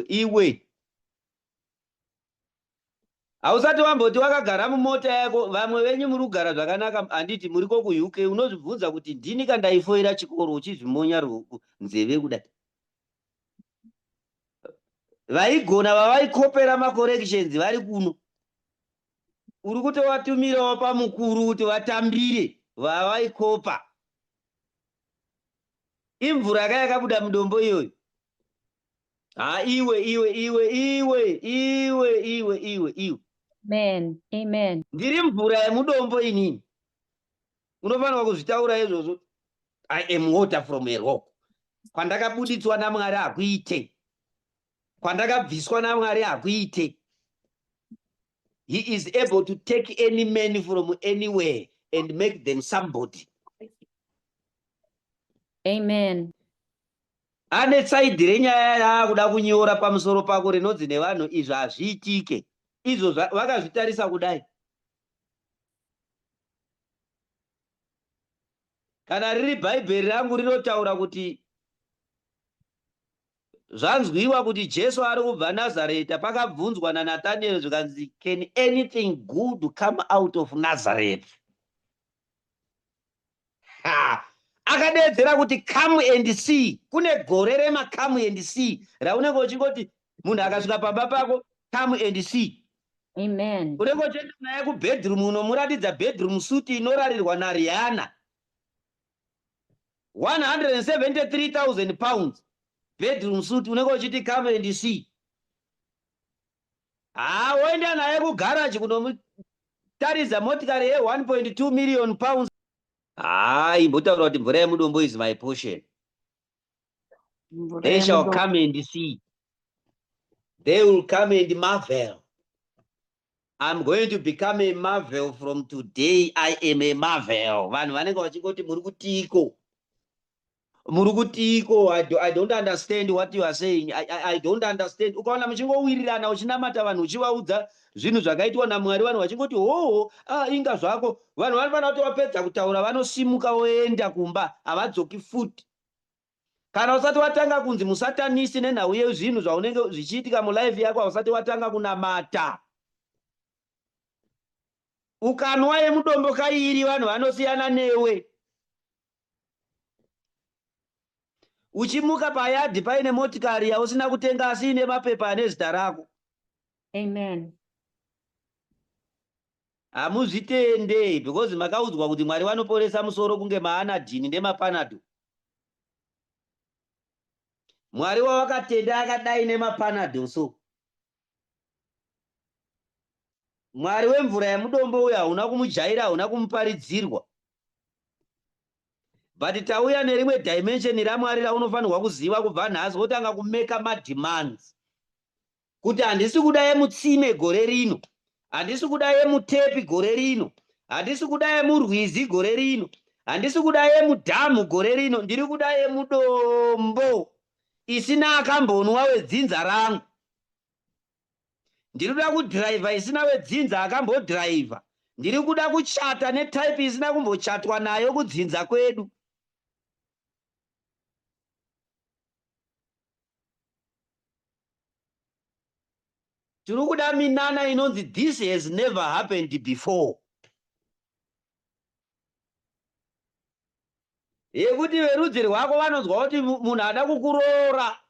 [SPEAKER 1] Iwe. Hausati wamboti wakagara mumota yako, vamwe venyu muri kugara zvakanaka, handiti muriko ku-UK, unozvibvunza kuti ndini kandaifoira chikoro uchizvimonya nzeve kudai. Vaigona vavaikopera macorrections vari kuno. Uri kutovatumirawo pamukuru kuti vatambire vavaikopa. Imvura yakabuda mudombo iyoyo. Iwe.
[SPEAKER 3] Amen. Amen.
[SPEAKER 1] Ndiri mvura yemudombo inini. Unofanirwa kuzvitaura izvozvo. I am water from a rock. Kwandakabuditswa naMwari hakuite. Kwandakabviswa naMwari hakuite. He is able to take any man from anywhere and make them somebody.
[SPEAKER 3] Amen.
[SPEAKER 1] Ane tsaidhi renyaya yaakuda kunyora pamusoro pako rinodzi nevanhu izvo hazviitike. Izvo vakazvitarisa kudai. Kana riri bhaibheri rangu rinotaura kuti zvanzwiwa kuti Jesu ari kubva Nazareta, pakabvunzwa naNathaniel zvikanzi, can anything good come out of Nazareth? Akadedzera kuti come and see. Kune gore rema come and see raunenge uchingoti munhu akasvika pamba pako, come and see.
[SPEAKER 3] Amen.
[SPEAKER 1] Unenge uchienda naye kubhedroom unomuratidza bedroom suit inorarirwa naRihanna. 173,000 pounds. Bedroom suit unenge uchiti come and see. Woenda naye kugaraji kunotaridza motikari ye 1.2 million pounds. Imbotaura kuti mvura yemudombo is my portion. They shall come and see. They will come and marvel. I'm going to become a marvel from today. I am a marvel. Vanhu vanenge vachingoti muri kutiko. I don't understand what you are saying. I don't understand. Ukaona muchingowirirana uchinamata vanhu uchivaudza zvinhu zvakaitwa naMwari, vanhu vachingoti inga zvako. Vanhu vanofanira kuti vapedza kutaura vanosimuka voenda kumba, havadzoki futi. Kana usati watanga kunzi musatanisi nenhau yezvinhu zvaunenge zvichiitika mulife yako, hausati watanga kunamata. Ukanwa yemudombo kairi vanhu vanosiyana newe. Uchimuka payadhi paine motikari yausina kutenga asi ine mapepa ane zita rako.
[SPEAKER 3] Amen.
[SPEAKER 1] Hamuzvitende because makaudzwa kuti Mwari vanoporesa musoro kunge maanadhini nemapanado. Mwari wawakatenda akadai nemapanado so. Mwari wemvura yemudombo uya hauna kumujaira, hauna kumuparidzirwa. But tauya nerimwe dimension raMwari raunofanirwa kuziva kubva nhasi, wotanga kumeka mademands. Kuti handisi kuda yemutsime gore rino, handisi kuda yemutepi gore rino, handisi kuda yemurwizi gore rino, handisi kuda yemudhamu gore rino, ndiri kuda yemudombo isina akambonwa wedzinza rangu. Ndiri kuda kudhiraivha isina wedzinza akambodhiraivha. Ndiri kuda kuchata netaipi isina kumbochatwa nayo kudzinza kwedu. Tiri kuda minana inonzi this has never happened before. Yekuti verudzi rwako vanonzwa kuti munhu ada kukuroora.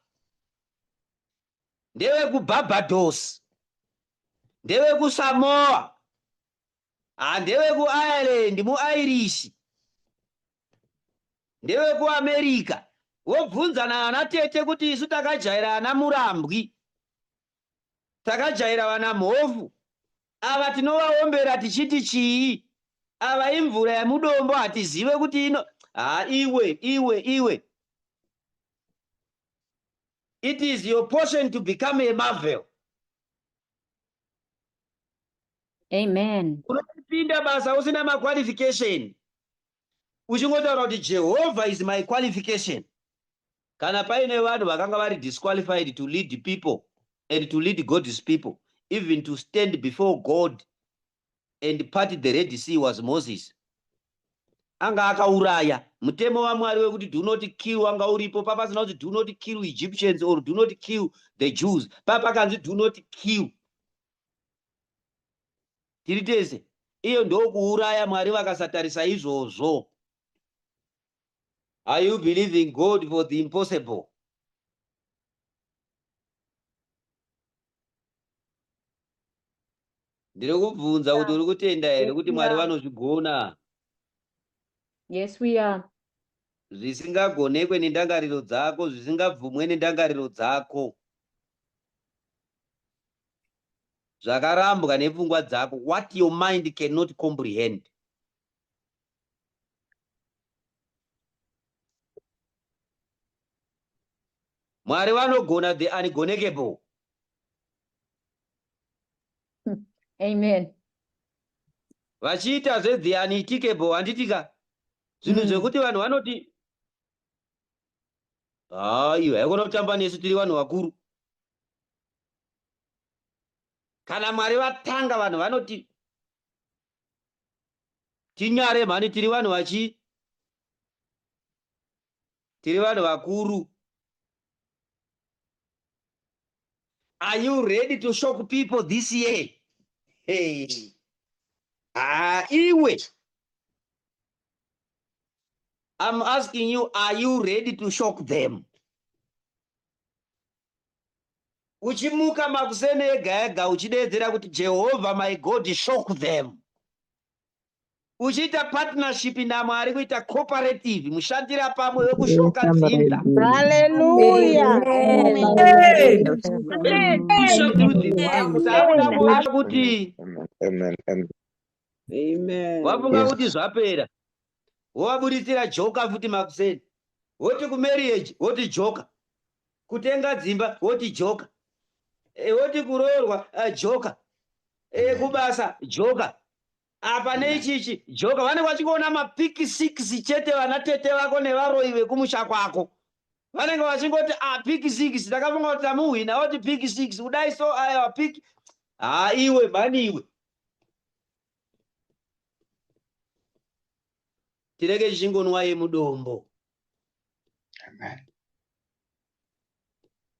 [SPEAKER 1] Ndewe kuBarbados, ndewe kuSamoa, ndewe kuIreland, muIrish, ndewe kuAmerica. Wobvunzana ana tete kuti isu takajaira ana Murambwi, takajaira vana Mhofu, ava tinovaombera tichiti chii? Ava imvura yemudombo hatizive kuti ino. Iwe. It is your portion to become a marvel.
[SPEAKER 3] Amen.
[SPEAKER 1] Unopinda basa usina maqualification. Uchingotaura kuti Jehovah is my qualification. Kana paine vanhu vakanga vari disqualified to lead the people and to lead God's people, even to stand before God and part the Red Sea was Moses. anga akauraya. Mutemo waMwari wekuti do not kill wanga uripo. Papasina kuti do not kill Egyptians or do not kill the Jews. Papakanzi do not kill. Tiri tese. Iyo ndokuuraya Mwari vakasatarisa izvozvo. Are you believing God for the impossible? Ndiri kubvunza kuti uri kutenda here kuti Mwari vanozvigona?
[SPEAKER 3] Yes, we are.
[SPEAKER 1] Zvisingagonekwe nendangariro dzako, zvisingabvumwe nendangariro dzako, zvakarambwa nepfungwa dzako, what your mind cannot comprehend. Mwari vanogona the ungonekable.
[SPEAKER 3] Amen.
[SPEAKER 1] Vachiita the unitikable, handitika zvinhu zvekuti vanhu vanoti iwe haikona kutamba nesu tiri vanhu vakuru. Kana Mwari vatanga vanhu vanoti tinyare mhani tiri vanhu tiri vanhu vakuru. Are you ready to shock people this year? Hey. Iwe. I'm asking you, are you ready to shock them? Uchimuka makusene ega ega uchidedzera kuti Jehovah my God shock them. Uchiita partnership naMwari kuita cooperative mushandira pamwe wekushoka dzinza.
[SPEAKER 6] Hallelujah.
[SPEAKER 1] Wafunga kuti zvapera. Wabudisira joka futi makuseni. Woti kumarriage woti joka. Kutenga dzimba woti joka. Woti kuroorwa joka. Kubasa joka. Apa neichichi joka. Vanenge vachikuona mapiki 6 chete vanatete vako nevaroi vekumusha kwako. Vanenge vachingoti piki 6 takafunga kuti tamuhwina woti piki 6 udai so aya piki. Iwe mani iwe. Tirege chingonwa yemudombo.
[SPEAKER 7] Amen.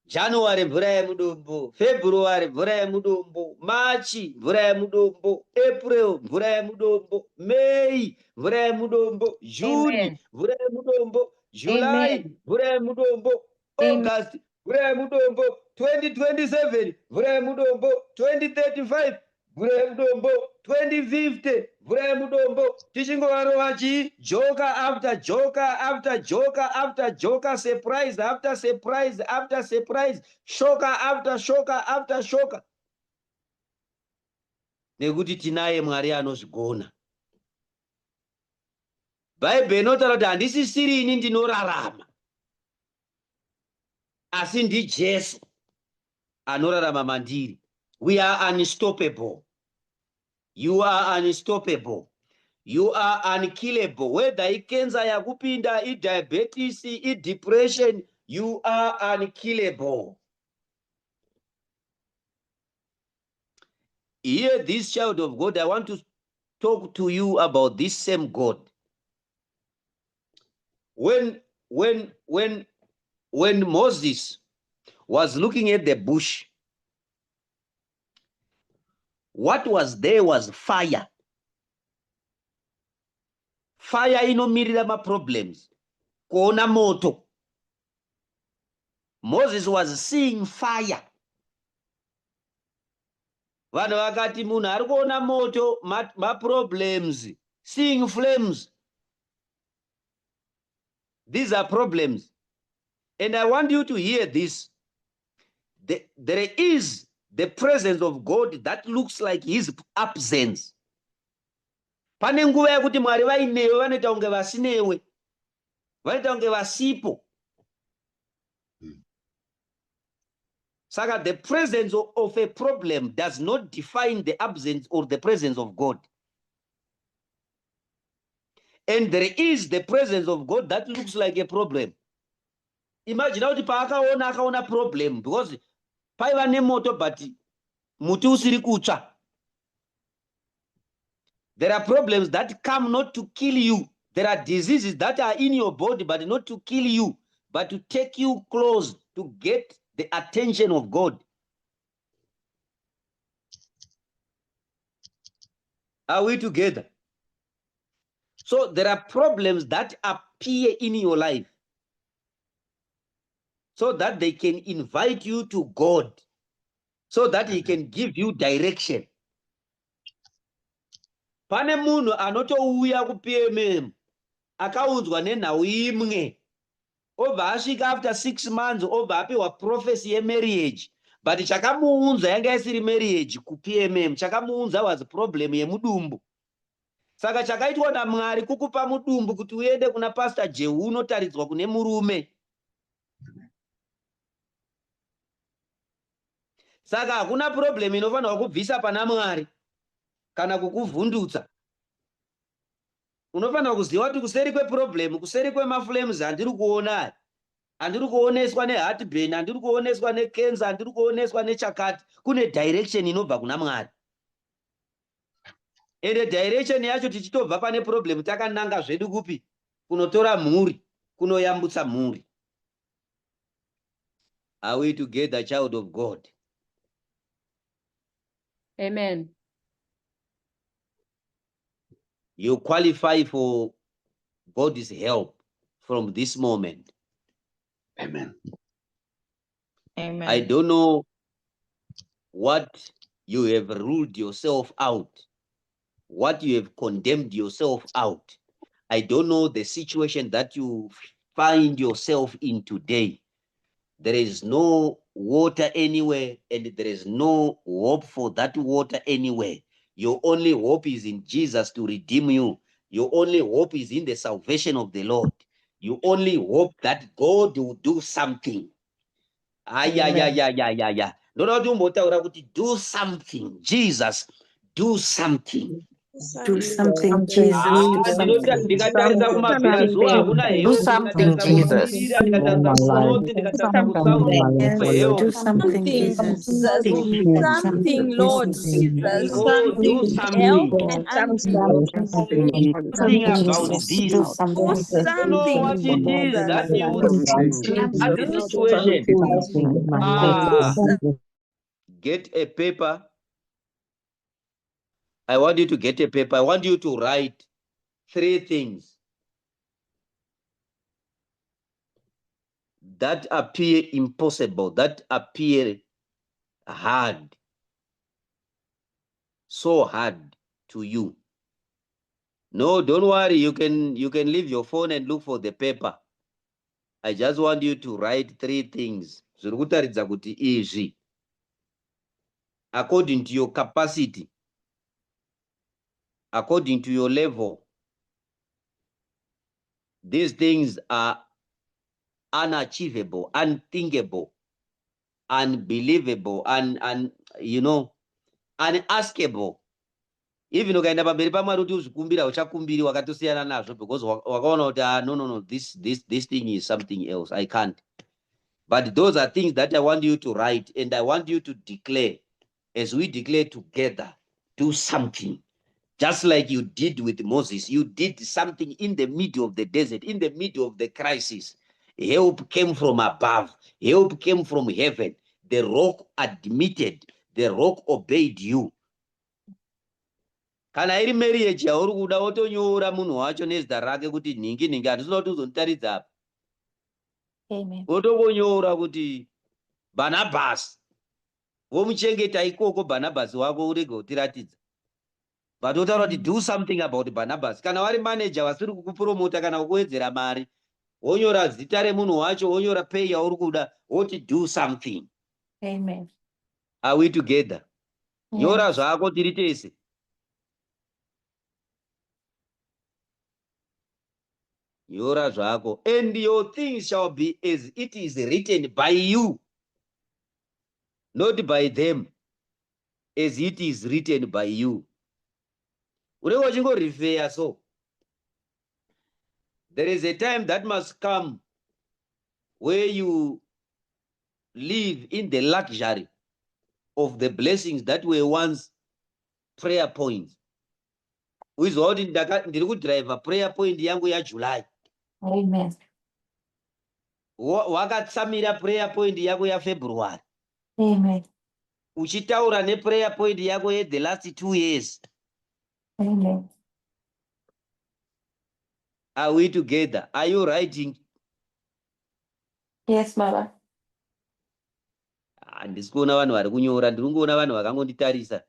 [SPEAKER 1] January mvura yemudombo, February mvura yemudombo, March mvura yemudombo, April mvura yemudombo, May mvura yemudombo, June mvura yemudombo, July mvura yemudombo, August mvura yemudombo, 2027 mvura yemudombo, 2035 mvura yemudombo, 2050 mvura yemudombo. Tichingovarova joka after joka after joka after joka, surprise after surprise after surprise, shoka after shoka after shoka. Nekuti tinaye Mwari anozvigona. Bhaibheri inotaura kuti handisisiri ini ndinorarama, asi ndiJesu anorarama mandiri. We are unstoppable. You are unstoppable. You are unkillable. Whether ikenza yakupinda, diabetes, depression, you are unkillable. Here, this child of God, I want to talk to you about this same God. When Moses was looking at the bush, what was there was fire. Fire inomirira ma problems. Kuona moto. Moses was seeing fire. Vanhu vakati munhu ari kuona moto, ma problems, seeing flames. These are problems. And I want you to hear this. There is the presence of God that looks like his absence. Pane nguva yekuti Mwari vainewe vanoita kunge vasinewe. Vanoita kunge vasipo. Saka the presence of a problem does not define the absence or the presence of God. And there is the presence of God that looks like a problem. Imagine kuti akaona problem because paiva nemoto but muti usiri kutsva. There are problems that come not to kill you, There are diseases that are in your body, but not to kill you, but to take you close to get the attention of God. Are we together? So there are problems that appear in your life so that they can invite you to God, so that he can give you direction. Pane munhu anotouya ku-PMM akaunzwa nenhau imwe, obva asvika after 6 months obva apiwa prophecy yemarriage, but chakamuunza yanga isiri marriage ku-PMM. Chakamuunza was problem yemudumbu. Saka chakaitwa naMwari kukupa mudumbu kuti uende kuna Pastor Jehu unotaridzwa kune murume. Saka hakuna problem inofanirwa kubvisa pana Mwari kana kukuvhundutsa. Unofanirwa kuziva kuti kuseri kweproblem, kuseri kwemaflames handiri kuona, handiri kuoneswa neheartburn, handiri kuoneswa necancer, handiri kuoneswa nechakati. Kune direction inobva kuna Mwari. Ende direction yacho tichitobva pane problem takananga zvedu kupi? Kunotora mhuri, kunoyambutsa mhuri. Are we together, child of God?
[SPEAKER 3] Amen.
[SPEAKER 1] You qualify for God's help from this moment.
[SPEAKER 7] Amen.
[SPEAKER 5] Amen.
[SPEAKER 1] I don't know what you have ruled yourself out, what you have condemned yourself out. I don't know the situation that you find yourself in today. There is no water anywhere, and there is no hope for that water anywhere. Your only hope is in Jesus to redeem you. Your only hope is in the salvation of the Lord. You only hope that God will do something. Ndoda kuti umbotaura kuti do something. Jesus, do something.
[SPEAKER 2] Do something, Jesus. Do something.
[SPEAKER 1] Ndikatarisa kumabhera zuva hakuna
[SPEAKER 2] Do
[SPEAKER 1] health,
[SPEAKER 2] something,
[SPEAKER 1] ndikatarisa
[SPEAKER 2] Jesus.
[SPEAKER 1] kubudirira, ndikatarisa growth, ndikatarisa kusound for
[SPEAKER 2] Yes, do
[SPEAKER 1] health.
[SPEAKER 2] something, Jesus.
[SPEAKER 1] Do
[SPEAKER 2] Do
[SPEAKER 8] Something,
[SPEAKER 2] something,
[SPEAKER 8] Lord
[SPEAKER 2] Jesus.
[SPEAKER 8] Jesus.
[SPEAKER 1] Oh, do
[SPEAKER 8] Help
[SPEAKER 1] something.
[SPEAKER 8] and answer.
[SPEAKER 1] Something about
[SPEAKER 2] Jesus,
[SPEAKER 1] this.
[SPEAKER 2] do
[SPEAKER 8] Do
[SPEAKER 2] something.
[SPEAKER 1] I don't know
[SPEAKER 8] something,
[SPEAKER 1] what it is
[SPEAKER 8] Jesus.
[SPEAKER 1] that you at this
[SPEAKER 8] Do
[SPEAKER 1] situation. Get a paper. I want you to get a paper. I want you to write 3 things that appear impossible, that appear hard, so hard to you. No, don't worry. You can leave your phone and look for the paper. I just want you to write 3 things. Zviri kutaridza kuti izvi, according to your capacity, according to your level, these things are unachievable, unthinkable, unbelievable, and unaskable. Even ukaenda pamberi paMwari kuti uzvikumbira uchakumbiri wakatosiyana nazvo, because wakaona kuti no, this thing is something else. I can't. But those are things that I want you to write, and I want you to declare, as we declare together, do something. Just like you did with Moses, you did something in the middle of the desert, in the middle of the crisis. Help came from above. Help came from heaven. The rock admitted. The rock obeyed you. Kana iri marriage yauri kuda wotonyora munhu wacho nezita rake kuti nhingi handisina kuti uzonditaridza apa.
[SPEAKER 2] Amen.
[SPEAKER 1] Wotongonyora kuti Barnabas, womuchengeta ikoko Barnabas wako urege kutiratidza. But wotaura kuti do something about Barnabas. Kana wari manager wasiri kukupromota kana kukuwedzera mari, wonyora zita remunhu wacho, wonyora pay yauri kuda, woti do something.
[SPEAKER 2] Amen.
[SPEAKER 1] Are we together? Nyora
[SPEAKER 2] Yes.
[SPEAKER 1] zvako tiri tese. Nyora zvako. And your things shall be as it is written by you, not by them, as it is written by you. Unenge uchingorifeya so. There is a time that must come where you live in the luxury of the blessings that were once prayer points. uizwa kuti ndiri kudrive prayer point yangu yaJuly.
[SPEAKER 2] Amen.
[SPEAKER 1] Wakatsamira prayer point yako yaFebruary.
[SPEAKER 2] Amen.
[SPEAKER 1] Uchitaura neprayer point yako the last 2 years.
[SPEAKER 2] Amen.
[SPEAKER 1] Are we together? Are you writing?
[SPEAKER 2] Yes, Baba.
[SPEAKER 1] Handisi kuona vanhu vari kunyora, ndiri kungoona vanhu vakangonditarisa.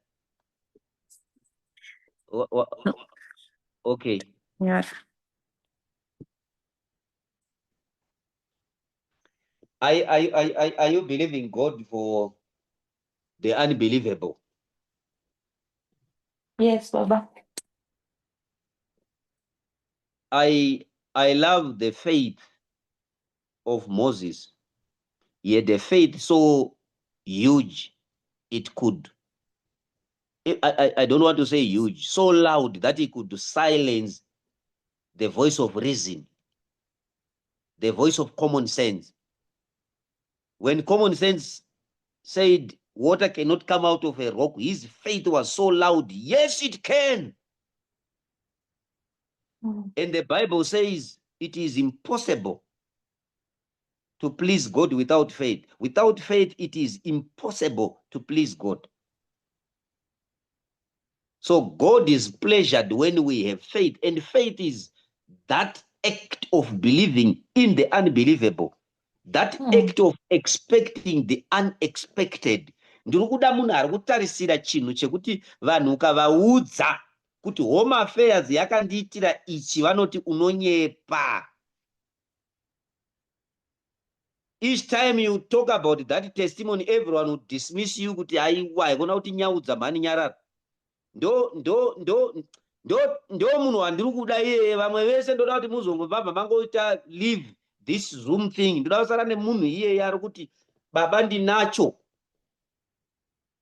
[SPEAKER 1] Okay.
[SPEAKER 2] Yes.
[SPEAKER 1] Are you believing God for the unbelievable?
[SPEAKER 2] Yes, Baba.
[SPEAKER 1] I love the faith of Moses. He had a faith so huge it could, I don't want to say huge, so loud that he could silence the voice of reason, the voice of common sense. When common sense said water cannot come out of a rock, his faith was so loud, yes, it can. And the Bible says it is impossible to please God without faith. Without faith, it is impossible to please God. So God is pleasured when we have faith, and faith is that act of believing in the unbelievable, that act of expecting the unexpected. Ndiri kuda munhu ari kutarisira chinhu chekuti vanhu ukavaudza kuti home affairs yakandiitira ichi vanoti unonyepa. Each time you talk about that testimony, everyone will dismiss you kuti aiwa ikona kuti nyaudza mhani nyarara. Ndo munhu wandiri kuda iyeye. Vamwe vese ndoda kuti muzombobva mangoita leave this Zoom thing. Ndoda kusara nemunhu iyeye ari kuti baba ndinacho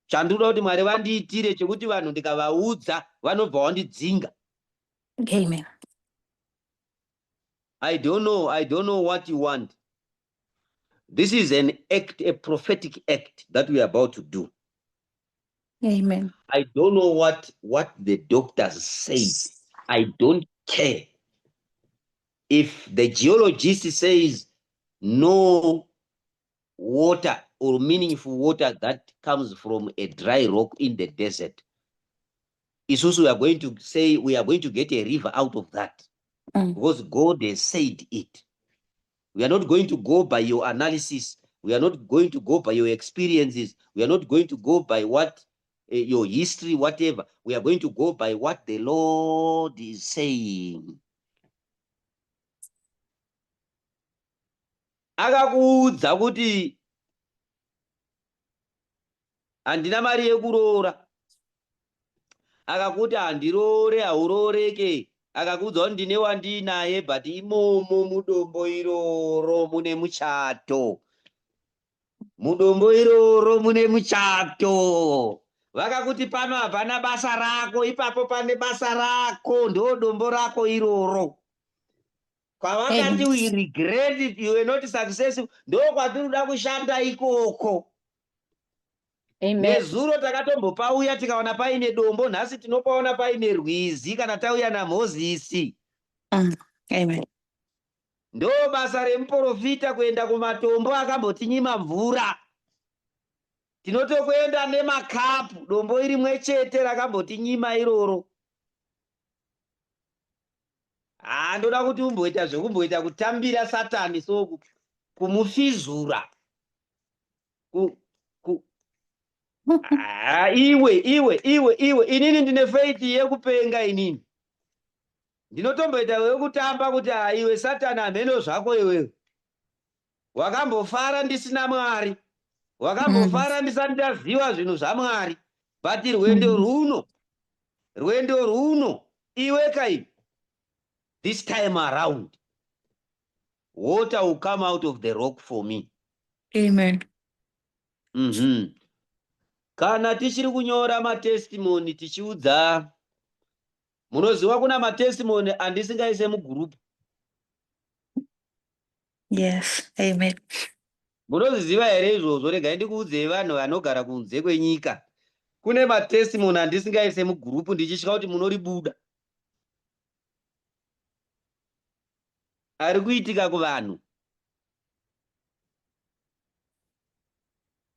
[SPEAKER 1] chandinoda kuti Mwari vandiitire chekuti vanhu ndikavaudza vanobva vandidzinga.
[SPEAKER 2] Amen.
[SPEAKER 1] I don't know what you want. This is an act, a prophetic act that we are about to do.
[SPEAKER 2] Amen.
[SPEAKER 1] I don't know what the doctors say. I don't care. If the geologist says no water or meaningful water that comes from a dry rock in the desert, it's also we are going to say we are going to get a river out of that. Because God has said it. We are not going to go by your analysis. We are not going to go by your experiences. We are not going to go by what your history, whatever. We are going to go by what the Lord is saying. Akakuudza kuti handina mari yekuroora. Akakuti handiroore hauroreke. Akakuudza kuti ndine wandinaye but imomo mudombo iroro mune muchato. Mudombo iroro mune muchato. Vakakuti pano hapana basa rako, ipapo pane basa rako, ndo dombo rako iroro. Kwavakati we regret it, you were not successful, ndo kwatiri kuda kushanda ikoko. Nezuro takatombopauya tikaona paine dombo, nhasi tinopaona paine rwizi kana tauya naMozisi.
[SPEAKER 2] Amen.
[SPEAKER 1] Ndo basa remuprofita kuenda kumatombo akambotinyima mvura. Tinotokuenda nemakapu, dombo iri mwechete rakambotinyima iroro. Ndoda kuti umboita zvekumboita kutambira Satani, so kumufizura. Iwe, inini ndine faith yekupenga inini. Ndinotomboita wekutamba kuti iwe Satani amheno zvako iwewe. Wakambofara ndisina Mwari. Wakambofara ndisati ndaziva zvinhu zvaMwari. But rwendo runo, iwe kai. This time around, water will come out of the rock for me.
[SPEAKER 2] Amen.
[SPEAKER 1] Kana tichiri kunyora matestimony tichiudza, munoziva kuna matestimony andisingaise mugroup.
[SPEAKER 2] Yes. Amen.
[SPEAKER 1] Munoziva here izvozvo? Regai ndikuudzei vanhu vanogara kunze kwenyika. Kune matestimony andisingaise mugroup ndichitya kuti munoribuda. ari kuitika kuvanhu.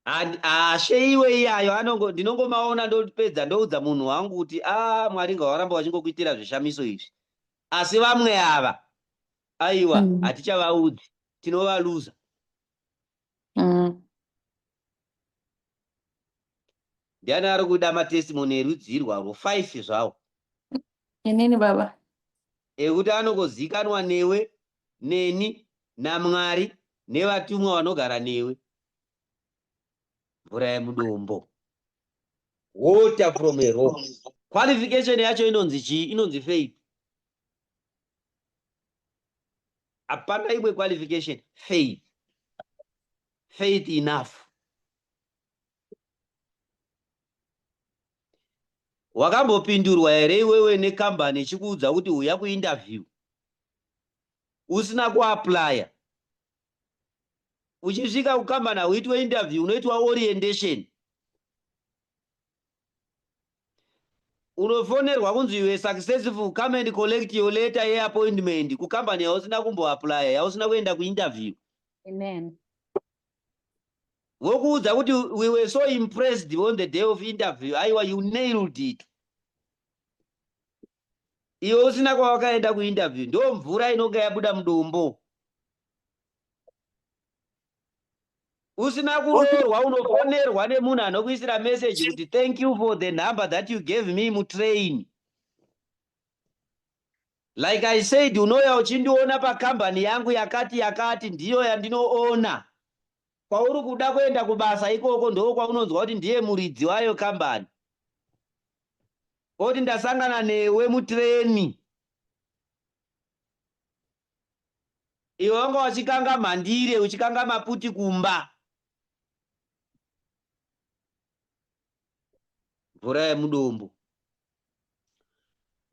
[SPEAKER 1] Ashe iwe iyayo ndinongomaona ndopedza ndoudza munhu wangu kuti Mwari ngawaramba wachingokuitira zvishamiso izvi. Asi vamwe ava aiwa hatichavaudzi, tinovaluza. Ndiani ari kuda matestimony erudzi rwavo 5 zvawo?
[SPEAKER 2] Inini baba.
[SPEAKER 1] Ekuti anongozikanwa newe, neni, naMwari, nevatumwa vanogara newe. Mvura yemudombo. Water from a rock. Qualification yacho inonzi chii? Inonzi faith. Hapana imwe qualification. Faith. Faith enough. Wakambopindurwa here iwewe nekambani ichikuudza kuti uya kuinterview usina kuapply? Uchisvika kukambani hauitwe interview, unoitwa orientation. Unofonerwa kunzi you are successful, come and collect your letter ye appointment. Kukambani hausina kumboapply, hausina kuenda kuinterview.
[SPEAKER 3] Amen.
[SPEAKER 1] Vokuudza kuti we were so impressed on the day of interview. Aiwa, you nailed it. Iwe usina kwawakaenda kuinterview, ndo mvura inonga yabuda mudombo. Usina kuroorwa, unofonerwa nemunhu anokuisira message kuti thank you for the number that you gave me mutrain. Like I said, unouya uchindiona pakambani yangu yakati ndiyo yandinoona. Kwauri kuda kuenda kubasa ikoko ndo kwaunonzwa kuti ndiye muridzi wayo kambani. Oti ndasangana newe mutreni. Iwe wanga wachikanga mhandire, uchikanga maputi kumba. Mvura yemudombo.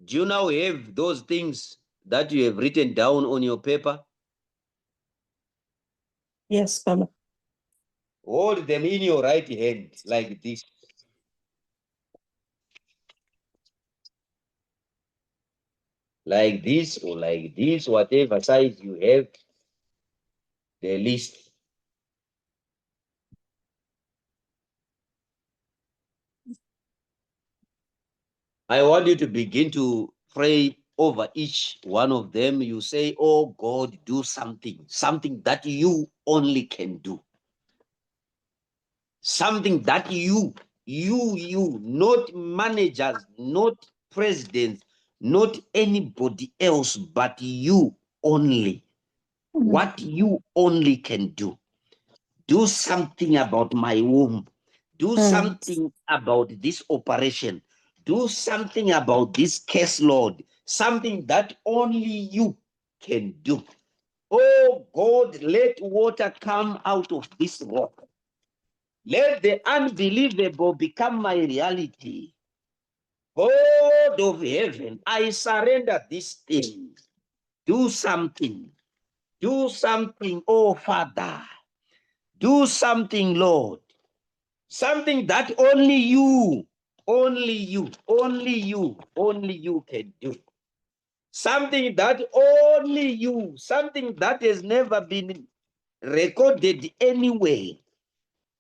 [SPEAKER 1] Do you now have those things that you have written down on your paper?
[SPEAKER 2] Yes, Baba.
[SPEAKER 1] Hold them in your right hand like this. Like this or like this, whatever size you have, the list. I want you to begin to pray over each one of them. You say, oh God, do something that you only can do. Something that you, not managers, not presidents, not anybody else, but you only. What you only can do. Do something about my womb. Do something about this operation. Do something about this case, Lord. Something that only you can do. Oh God, let water come out of this rock. Let the unbelievable become my reality. God of heaven, I surrender this thing. Do something. Do something, oh Father. Do something, Lord. Something that only you can do. Something that only you, something that has never been recorded anywhere.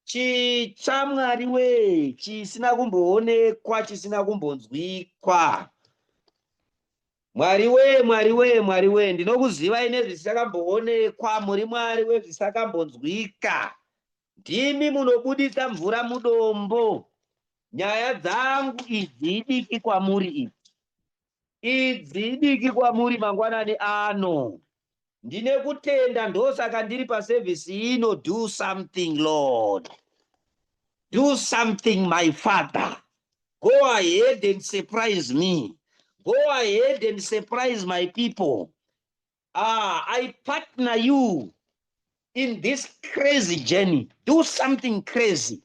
[SPEAKER 1] Chitsvamwari we, chisina kumboonekwa, chisina kumbonzwikwa. Mwari we, ndinokuziva ine zvisakamboonekwa, muri Mwari we zvisakambonzwika. Ndimi munobudisa mvura mudombo. Nyaya dzangu idzi idiki kwamuri idzi. Idzi idiki kwamuri mangwanani ano. Ndine kutenda ndosaka ndiri pasevhisi ino. Do something, Lord. Do something, my Father. Go ahead and surprise me. Go ahead and surprise my people. I partner you in this crazy journey. Do something crazy.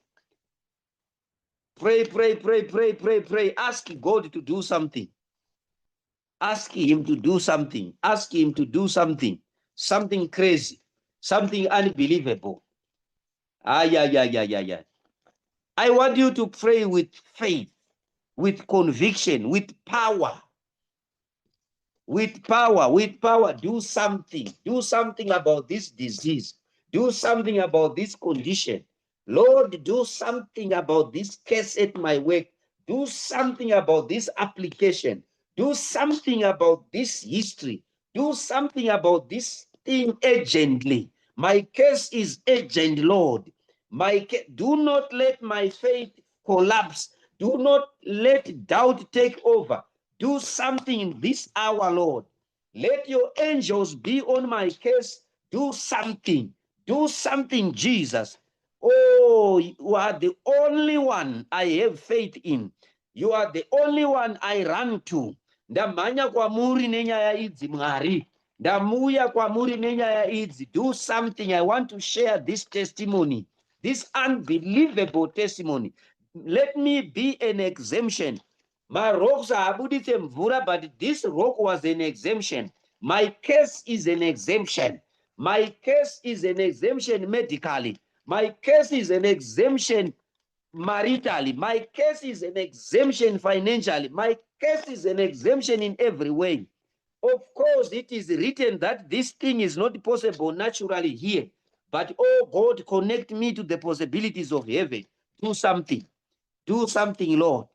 [SPEAKER 1] Pray. Ask God to do something. Ask him to do something. Ask him to do something. Something crazy. Something unbelievable. I want you to pray with faith, with conviction, with power. with power, do something about this disease, do something about this condition. Lord, do something about this case at my work, do something about this application, do something about this history, do something about this thing urgently. My case is urgent, Lord. Do not let my faith collapse. Do not let doubt take over. Do something in this hour, Lord. Let your angels be on my case. Do something. Do something, Jesus. Oh, you are the only one I have faith in. You are the only one I run to. Ndamhanya kwamuri nenyaya idzi Mwari. Ndamuya kwamuri nenyaya idzi. Do something. I want to share this testimony, this unbelievable testimony. Let me be an exemption. My rocks are abudite mvura, but this rock was an exemption. My case is an exemption. My case is an exemption medically. My case is an exemption maritally. My case is an exemption financially. My case is an exemption in every way. Of course, it is written that this thing is not possible naturally here. But, oh God, connect me to the possibilities of heaven. Do something. Do something, Lord.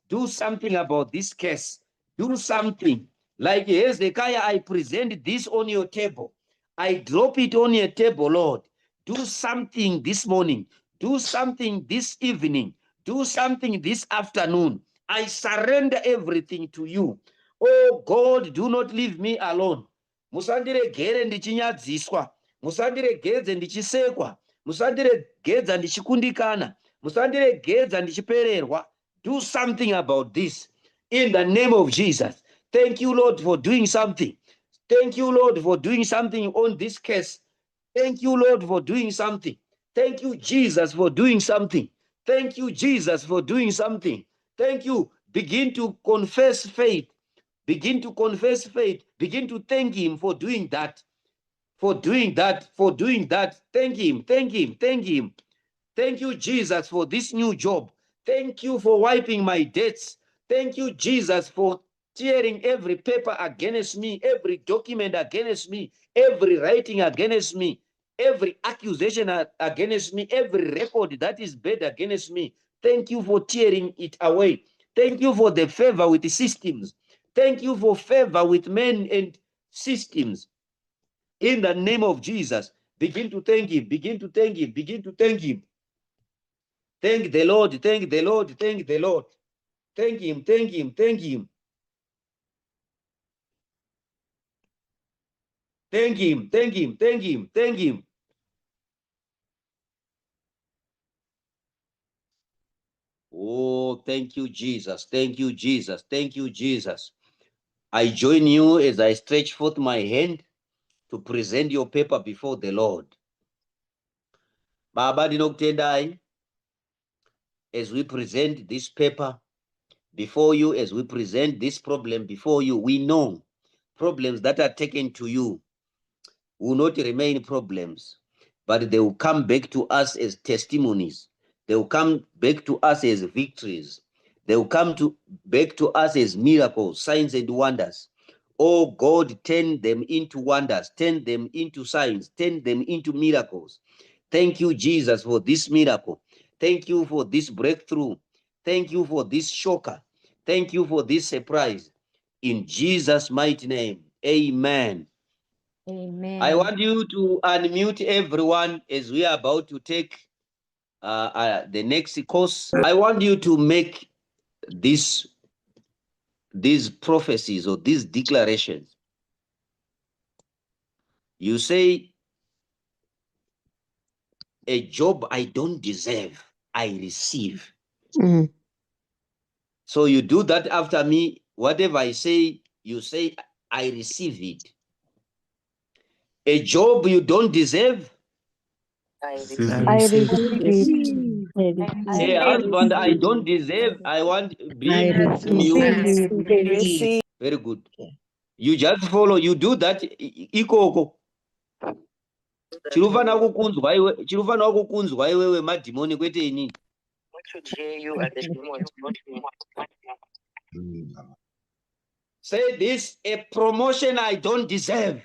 [SPEAKER 1] Do something about this case. Do something. Like Hezekiah, I present this on your table. I drop it on your table, Lord. Do something this morning. Do something this evening. Do something this afternoon. I surrender everything to you. Oh God, do not leave me alone. Musandiregere ndichinyadziswa. Musandiregedze ndichisekwa. Musandiregedza ndichikundikana. Musandiregedza ndichipererwa. Do something about this. In the name of Jesus. Thank you, Lord, for doing something. Thank you, Lord, for doing something on this case. Thank you, Lord, for doing something. Thank you, Jesus, for doing something. Thank you, Jesus, for doing something. Thank you. Begin to confess faith. Begin to confess faith. Begin to thank him for doing that. For doing that. For doing that. Thank him. Thank him. Thank him. Thank you, Jesus, for this new job. Thank you for wiping my debts. Thank you, Jesus, for tearing every paper against me, every document against me, every writing against me, every accusation against me, every record that is bad against me. Thank you for tearing it away. Thank you for the favor with the systems. Thank you for favor with men and systems. In the name of Jesus, begin to thank him, begin to thank him, begin to thank him. Thank the Lord, thank the Lord, thank the Lord. Thank him, thank him, thank him. Thank him, thank him, thank him, thank him. Oh, thank you, Jesus. Thank you, Jesus. Thank you, Jesus. I join you as I stretch forth my hand to present your paper before the Lord. Baba dinokutendai, as we present this paper before you, as we present this problem before you, we know problems that are taken to you will not remain problems, but they will come back to us as testimonies. They will come back to us as victories. They will come back to us as miracles, signs and wonders. Oh God, turn them into wonders, turn them into signs, turn them into miracles. Thank you, Jesus, for this miracle. Thank you for this breakthrough. Thank you for this shocker. Thank you for this surprise. In Jesus' mighty name, amen.
[SPEAKER 3] Amen.
[SPEAKER 1] I want you to unmute everyone as we are about to take the next course. I want you to make these prophecies or these declarations. You say, a job I don't deserve, I receive.
[SPEAKER 6] Mm.
[SPEAKER 1] So you do that after me. Whatever I say, you say, I receive it. A job you don't deserve,
[SPEAKER 8] I
[SPEAKER 6] I
[SPEAKER 8] receive
[SPEAKER 6] receive it.
[SPEAKER 1] a husband I don't deserve, I want
[SPEAKER 6] I
[SPEAKER 1] bring to you.
[SPEAKER 6] receive it.
[SPEAKER 1] Very good. You just follow, you do that ikoko. Chirufana kukunzwa iwewe madhimoni kwete ini.
[SPEAKER 8] What should hear you at the demons, not me.
[SPEAKER 1] Say this, a promotion I don't deserve.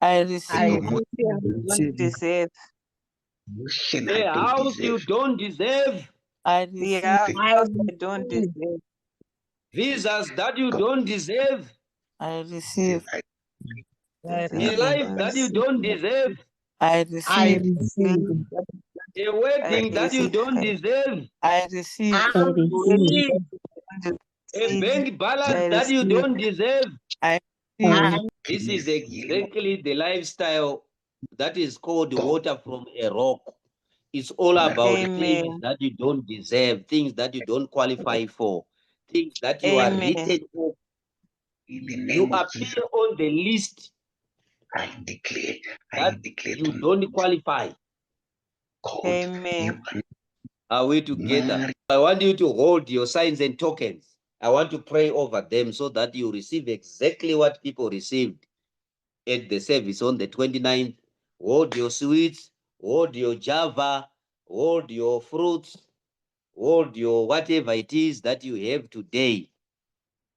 [SPEAKER 8] I
[SPEAKER 6] I
[SPEAKER 8] receive.
[SPEAKER 6] don't deserve.
[SPEAKER 1] A house you don't deserve.
[SPEAKER 8] I
[SPEAKER 5] The
[SPEAKER 8] receive.
[SPEAKER 5] house
[SPEAKER 6] I
[SPEAKER 5] I don't deserve.
[SPEAKER 1] Visas that you don't deserve.
[SPEAKER 8] I receive.
[SPEAKER 1] A life that you don't deserve.
[SPEAKER 8] I
[SPEAKER 6] I
[SPEAKER 8] receive.
[SPEAKER 6] receive.
[SPEAKER 1] A wedding that you don't deserve.
[SPEAKER 8] I receive.
[SPEAKER 6] I receive.
[SPEAKER 1] A bank balance that you
[SPEAKER 8] receive.
[SPEAKER 1] don't deserve.
[SPEAKER 8] I
[SPEAKER 6] I
[SPEAKER 8] receive.
[SPEAKER 1] This is exactly the lifestyle that is called water from a rock. It's all about things
[SPEAKER 5] Amen.
[SPEAKER 1] that you don't deserve, things that you don't qualify for, things that you are
[SPEAKER 5] Amen.
[SPEAKER 1] written off.
[SPEAKER 7] In the
[SPEAKER 1] You
[SPEAKER 7] name of
[SPEAKER 1] appear
[SPEAKER 7] Jesus,
[SPEAKER 1] on the list
[SPEAKER 7] I declare
[SPEAKER 1] that you
[SPEAKER 7] tonight,
[SPEAKER 1] don't qualify.
[SPEAKER 7] God,
[SPEAKER 5] Amen.
[SPEAKER 7] you
[SPEAKER 1] Are we
[SPEAKER 7] are
[SPEAKER 1] together?
[SPEAKER 7] married.
[SPEAKER 1] I want you to hold your signs and tokens. I want to pray over them so that you receive exactly what people received at the service on the 29th. Hold your sweets, hold your Java, hold your fruits, hold your whatever it is that you have today.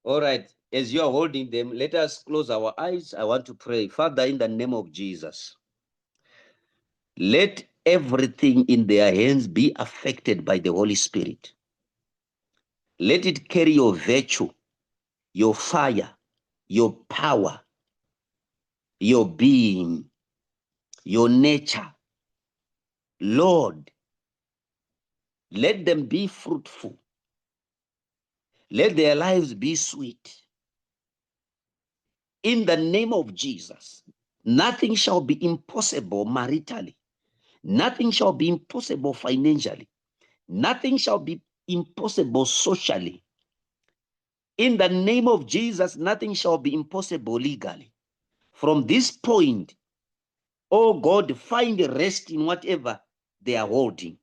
[SPEAKER 1] All right, as you are holding them, let us close our eyes. I want to pray. Father, in the name of Jesus, let everything in their hands be affected by the Holy Spirit. Let it carry your virtue, your fire, your power, your being, your nature. Lord, let them be fruitful. Let their lives be sweet. In the name of Jesus, nothing shall be impossible maritally. Nothing shall be impossible financially. Nothing shall be impossible socially. In the name of Jesus, nothing shall be impossible legally. From this point, oh God, find rest in whatever they are holding.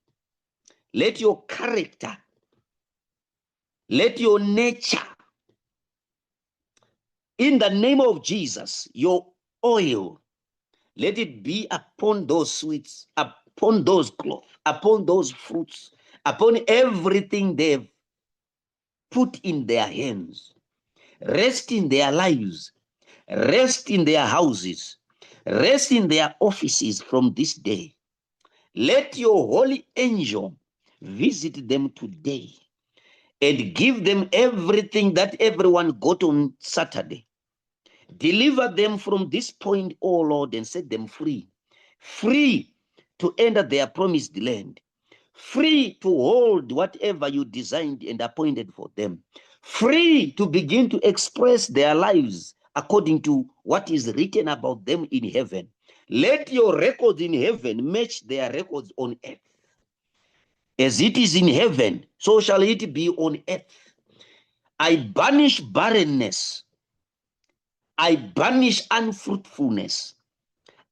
[SPEAKER 1] Let your character, let your nature, in the name of Jesus, your oil, let it be upon those sweets, upon those cloth, upon those fruits, upon everything they've put in their hands. Rest in their lives, rest in their houses, rest in their offices from this day. Let your holy angel visit them today and give them everything that everyone got on Saturday. Deliver them from this point, O Lord, and set them free. Free to enter their promised land. Free to hold whatever you designed and appointed for them. Free to begin to express their lives according to what is written about them in heaven. Let your records in heaven match their records on earth. As it is in heaven, so shall it be on earth. I banish barrenness. I banish unfruitfulness.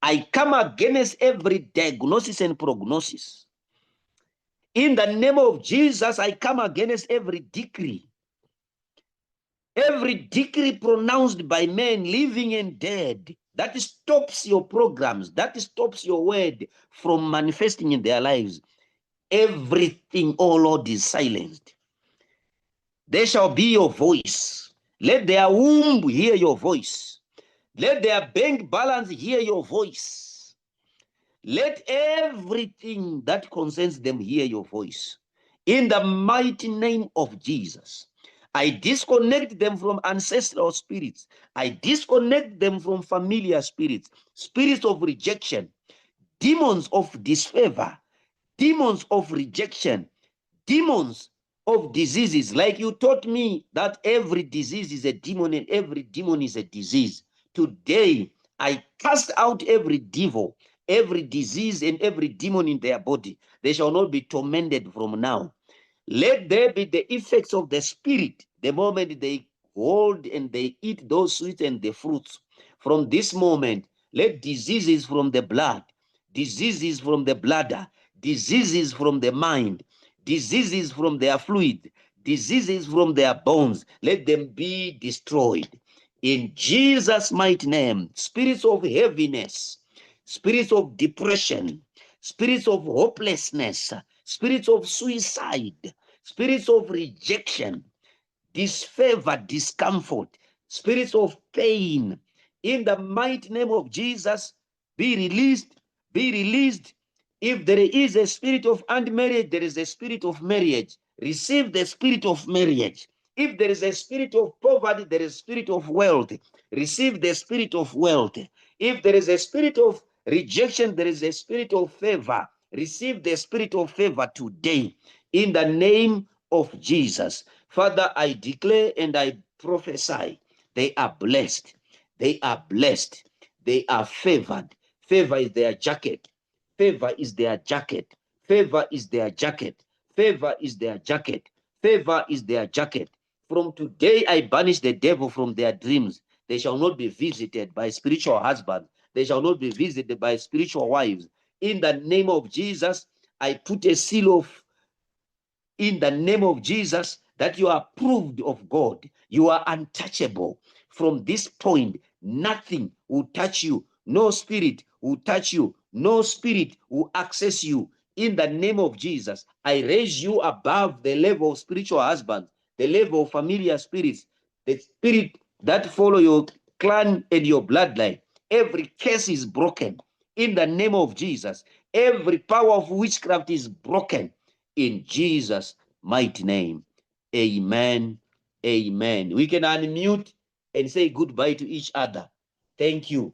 [SPEAKER 1] I come against every diagnosis and prognosis. In the name of Jesus, I come against every decree pronounced by men, living and dead, that stops your programs, that stops your word from manifesting in their lives. Everything, oh Lord, is silenced. There shall be your voice. Let their womb hear your voice. Let their bank balance hear your voice. Let everything that concerns them hear your voice. In the mighty name of Jesus, I disconnect them from ancestral spirits. I disconnect them from familiar spirits, spirits of rejection, demons of disfavor, demons of rejection, demons of diseases. Like you taught me that every disease is a demon and every demon is a disease. Today, I cast out every devil, every disease, and every demon in their body. They shall not be tormented from now. Let there be the effects of the Spirit the moment they hold and they eat those sweets and the fruits. From this moment, let diseases from the blood, diseases from the bladder, diseases from the mind, diseases from their fluid, diseases from their bones, let them be destroyed. In Jesus' mighty name, spirits of heaviness, spirits of depression, spirits of hopelessness, spirits of suicide, spirits of rejection, disfavor, discomfort, spirits of pain, in the mighty name of Jesus, be released, be released. If there is a spirit of unmarriage, there is a spirit of marriage. Receive the spirit of marriage. If there is a spirit of poverty, there is a spirit of wealth. Receive the spirit of wealth. If there is a spirit of rejection, there is a spirit of favor. Receive the spirit of favor today in the name of Jesus. Father, I declare and I prophesy, they are blessed. They are blessed. They are favored. Favor is their jacket. Favor is their jacket. Favor is their jacket. Favor is their jacket. Favor is their jacket. From today, I banish the devil from their dreams. They shall not be visited by spiritual husbands. They shall not be visited by spiritual wives. In the name of Jesus, I put a seal of, in the name of Jesus, that you are approved of God. You are untouchable. From this point, nothing will touch you. No spirit will touch you. No spirit will access you. In the name of Jesus, I raise you above the level of spiritual husbands, the level of familiar spirits, the spirit that follow your clan and your bloodline. Every curse is broken. In the name of Jesus, every power of witchcraft is broken. In Jesus' mighty name. Amen. Amen. We can unmute and say goodbye to each other. Thank you.